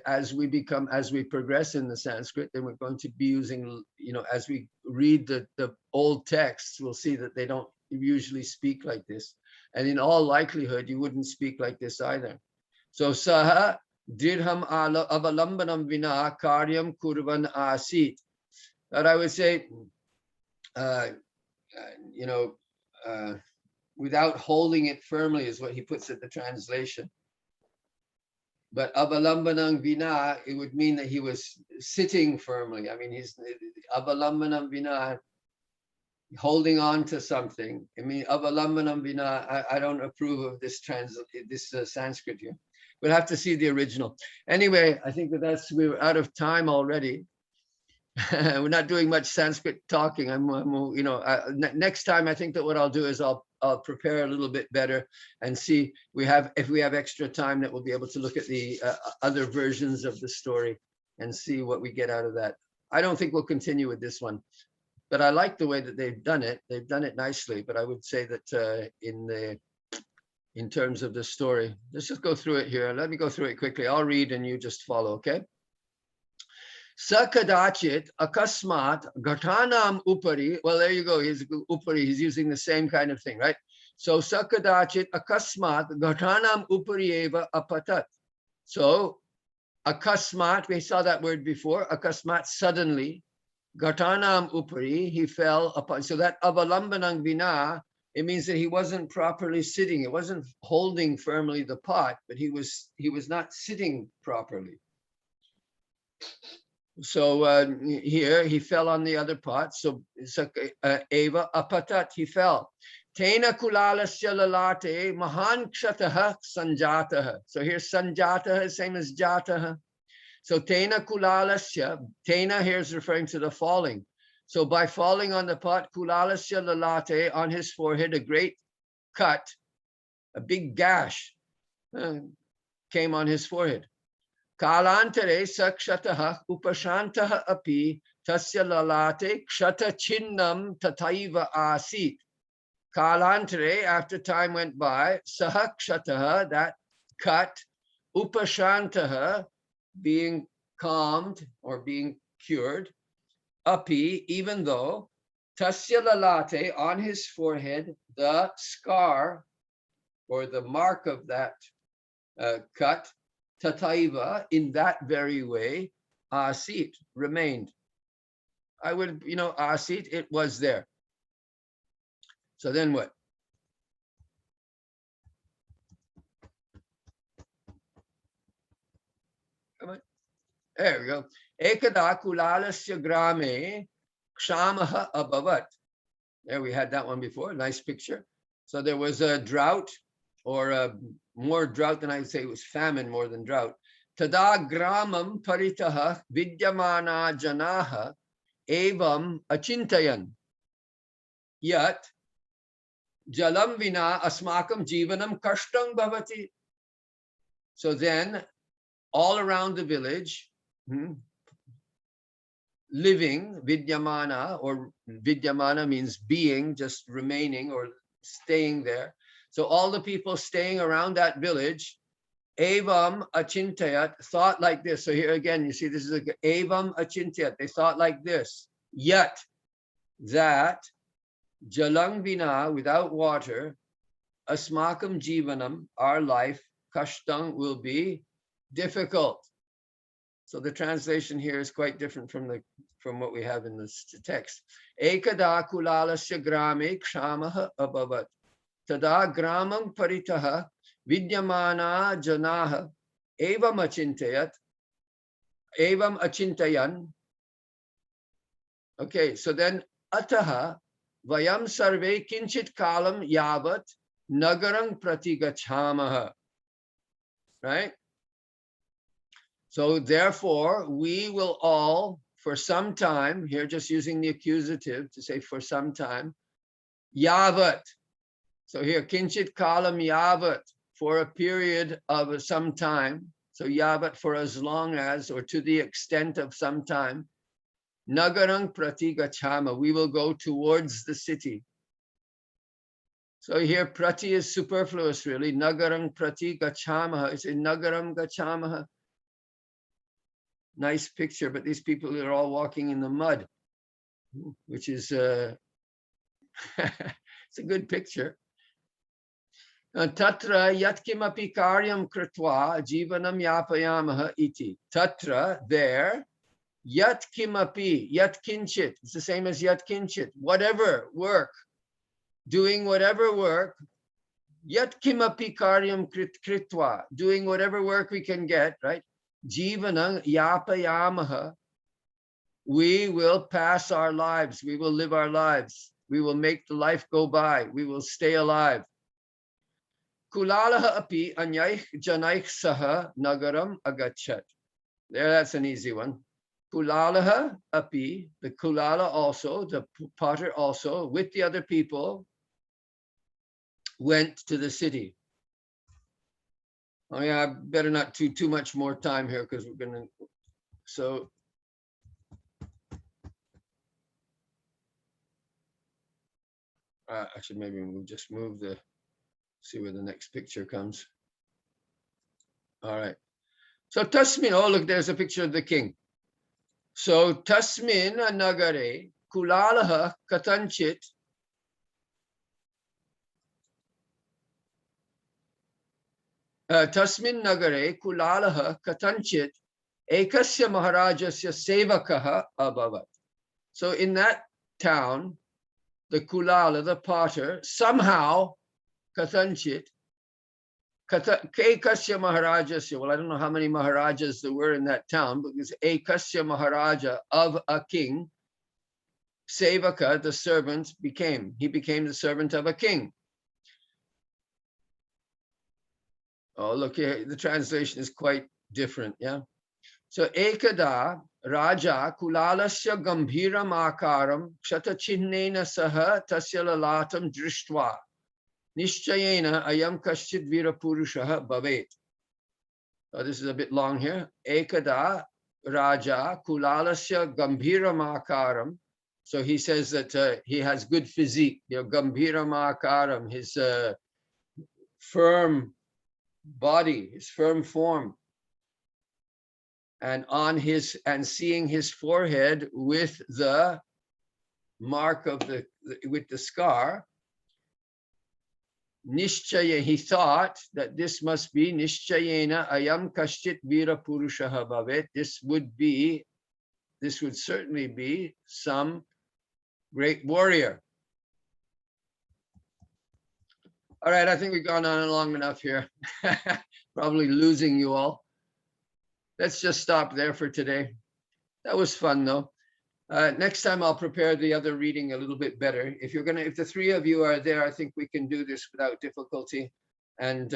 [SPEAKER 1] as we progress in the Sanskrit, then we're going to be using, you know, as we read the old texts, we'll see that they don't usually speak like this. And in all likelihood, you wouldn't speak like this either. So saha dirham avalambanam vina karyam kurvan asit. That I would say, you know, without holding it firmly is what he puts at the translation. But avalambanam vina, it would mean that he was sitting firmly. I mean, he's avalambanam vina, holding on to something. I mean, avalambanam vina, I don't approve of this Sanskrit here. We'll have to see the original. Anyway, I think we're out of time already. We're not doing much Sanskrit talking. You know, next time I think that what I'll do is I'll prepare a little bit better and see if we have extra time that we'll be able to look at the other versions of the story and see what we get out of that. I don't think we'll continue with this one, but I like the way that they've done it. They've done it nicely, but I would say that in terms of the story, let's just go through it here. Let me go through it quickly. I'll read and you just follow, okay? Sakadachit akasmat ghatanam upari. Well, there you go. He's upari. He's using the same kind of thing, right? So sakadachit akasmat ghatanam upari eva apatat. So akasmat, we saw that word before. Akasmat, suddenly. Ghatanam upari, he fell upon. So that avalambanang vina, it means that he wasn't properly sitting. It wasn't holding firmly the pot, but he was not sitting properly. So here he fell on the other pot. So eva apatat, he fell. Tena kulalasya lalate mahan kshataha sanjataha. So here sanjataha is same as jataha. So tena kulalasya, tena here is referring to the falling. So by falling on the pot, kulalasya lalate, on his forehead, a great cut, a big gash came on his forehead. Kalantare sakshataha upashantaha api tasya lalate kshata chinnam tataiva asit. Kalantare, after time went by, saha kshataha, that cut, upashantaha, being calmed or being cured, api, even though, tasya lalate, on his forehead, the scar or the mark of that cut, tataiva, in that very way, asit, remained. I would, you know, asit, it was there. So then what? Come on. There we go. Ekada kulalasya grame kshamaha abavat. There we had that one before. Nice picture. So there was a drought, or more drought than I would say. It was famine more than drought. Tada gramam paritaha vidyamana janaha evam achintayan. Yat jalam vina asmakam jivanam kashtam bhavati. So then all around the village, living, vidyamana, or vidyamana means being, just remaining or staying there. So all the people staying around that village, evam achintayat, thought like this. So here again, you see this is like evam achintayat. They thought like this. Yet that jalang vina, without water, asmakam jivanam, our life, kashtang, will be difficult. So the translation here is quite different from what we have in this text. Ekada kulalasya grame kshamaha abavat. Tada gramam paritaha vidyamana janaha evam achintayat, evam achintayan. Okay, so then ataha vayam sarve kinchit kalam yavat nagarang prati gachamaha. Right? So therefore, we will all, for some time, here just using the accusative to say for some time, yavat. So here, kinchit kalam yavat, for a period of some time. So yavat, for as long as, or to the extent of some time. Nagarang prati gachama, we will go towards the city. So here, prati is superfluous, really. Nagarang prati gachamaha. It's in nagaram gachamaha. Nice picture, but these people are all walking in the mud, which is it's a good picture. Tatra yatkimapi karyam kritva jivanam yapayamaha iti. Tatra, there, yatkimapi, yatkinchit. It's the same as yatkinchit. Whatever work, doing whatever work, yatkimapi karyam kritva, doing whatever work we can get, right? Jivanam yapayamaha. We will pass our lives. We will live our lives. We will make the life go by. We will stay alive. Kulalaha api anyaich janaich saha nagaram agachat. There, that's an easy one. Kulalaha api, the kulala also, the potter also, with the other people, went to the city. Oh yeah, I better not do too much more time here because we're gonna, so. Actually, maybe we'll just move the, see where the next picture comes. All right. So Tasmin, oh look, there's a picture of the king. So Tasmin nagare kulalaha katanchit Tasmin nagare kulalaha katanchit ekasya maharajasya sevakaha abhavat. So in that town, the kulala, the potter, somehow katanchit ekasya maharajasya. Well, I don't know how many maharajas there were in that town, but it's ekasya maharaja, of a king. Sevaka, the servant, he became the servant of a king. Oh, look here, the translation is quite different, yeah? So, ekada raja kulalasya gambhiram akaram kshatachinena saha tasya lalatam drishtva nishchayena ayam kashchit vira purushaha bhavet. Oh, this is a bit long here. Ekada raja kulalasya gambhiram akaram. So he says that he has good physique, gambhiram akaram, his firm body, his firm form, and on his, and seeing his forehead with the mark of the, with the scar, nishchaya, he thought that this must be nishchayena ayam kashchit vira purushaha bhavet. This would certainly be some great warrior. All right, I think we've gone on long enough here. Probably losing you all. Let's just stop there for today. That was fun though. Next time I'll prepare the other reading a little bit better. If the three of you are there, I think we can do this without difficulty. And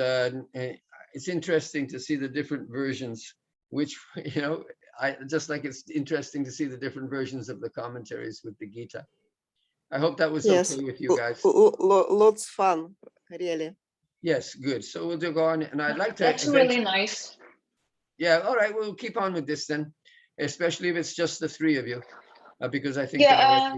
[SPEAKER 1] it's interesting to see the different versions, which, just like it's interesting to see the different versions of the commentaries with the Gita. I hope that was okay with you guys.
[SPEAKER 4] Lots fun, really.
[SPEAKER 1] Yes, good. So we'll go on, and I'd like to.
[SPEAKER 3] That's really nice.
[SPEAKER 1] Yeah. All right. We'll keep on with this then, especially if it's just the three of you, because I think.
[SPEAKER 3] Yeah.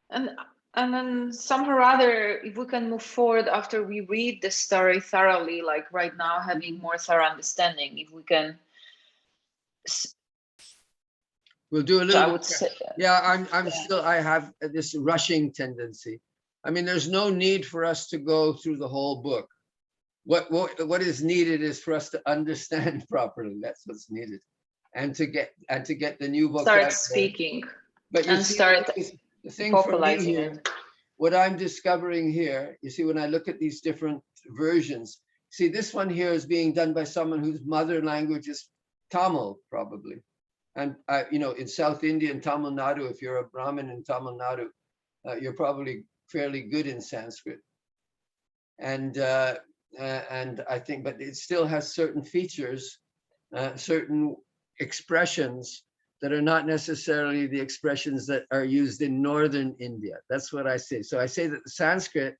[SPEAKER 3] And then somehow or other, if we can move forward after we read the story thoroughly, like right now, having more thorough understanding, if we can.
[SPEAKER 1] We'll do a little.
[SPEAKER 3] I would say.
[SPEAKER 1] Yeah, I have this rushing tendency. I mean, there's no need for us to go through the whole book. What is needed is for us to understand properly. That's what's needed, and to get the new book.
[SPEAKER 3] Start speaking.
[SPEAKER 1] But you see,
[SPEAKER 3] start
[SPEAKER 1] the thing
[SPEAKER 3] popularizing
[SPEAKER 1] for me here,
[SPEAKER 3] it.
[SPEAKER 1] what I'm discovering here, you see, when I look at these different versions, See, this one here is being done by someone whose mother language is Tamil, probably. And, you know, in South India and Tamil Nadu, if you're a Brahmin in Tamil Nadu, you're probably fairly good in Sanskrit. And I think, but it still has certain features, certain expressions that are not necessarily the expressions that are used in northern India. That's what I say. So I say that Sanskrit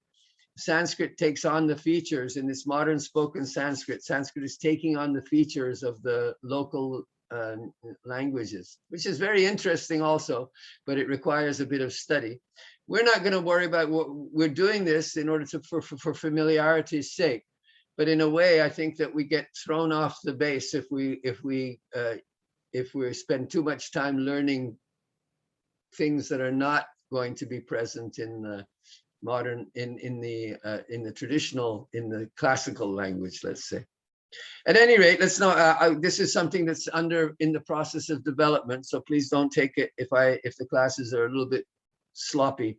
[SPEAKER 1] takes on the features in this modern spoken Sanskrit. Sanskrit is taking on the features of the local languages, which is very interesting also, but it requires a bit of study. We're not going to worry about what we're doing this in order to for familiarity's sake, but in a way, I think that we get thrown off the base if we spend too much time learning things that are not going to be present in the modern, in the traditional, in the classical language, let's say. At any rate, let's not. This is something that's in the process of development, so please don't take it if the classes are a little bit sloppy.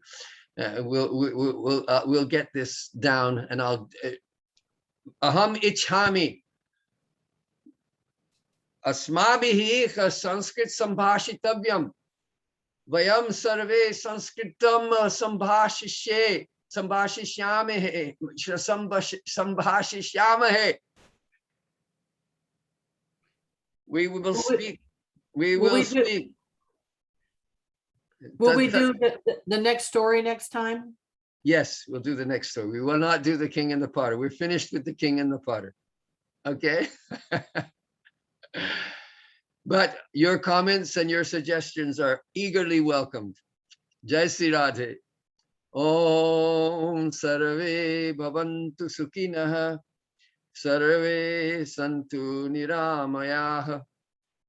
[SPEAKER 1] We'll get this down, and I'll. Aham ichhami. Asmabihi sanskrit sambhashitavyam. Vayam sarve sanskritam sambhashishyame sambhashishyamahe. We will speak. We will speak.
[SPEAKER 2] Will we do the next story next time?
[SPEAKER 1] Yes, we'll do the next story. We will not do the King and the Potter. We're finished with the King and the Potter. Okay? But your comments and your suggestions are eagerly welcomed. Jai Sri Radhe. Om Sarve Bhavantu Sukhinaha. Sarve Santu Niramayah.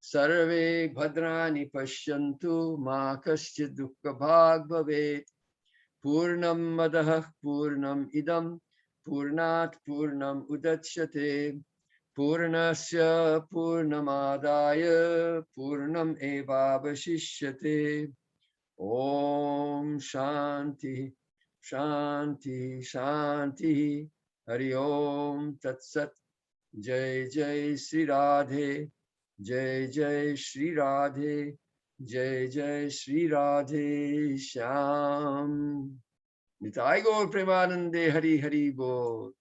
[SPEAKER 1] Sarve Bhadrani Pashyantu Ma Kaschid Dukkha Bhag Bhavet. Purnam Madah Purnam Idam Purnat Purnam Udachyate. Purnasya Purnamadaya Purnam Eva Vashishyate. Om Shanti Shanti Shanti. Hari Om Tat Sat. Jai Jai Sri Radhe. Jai Jai Sri Radhe. Jai Jai Sri Radhe Shyam. Nitai Gaur Premanande Hari Hari Bol.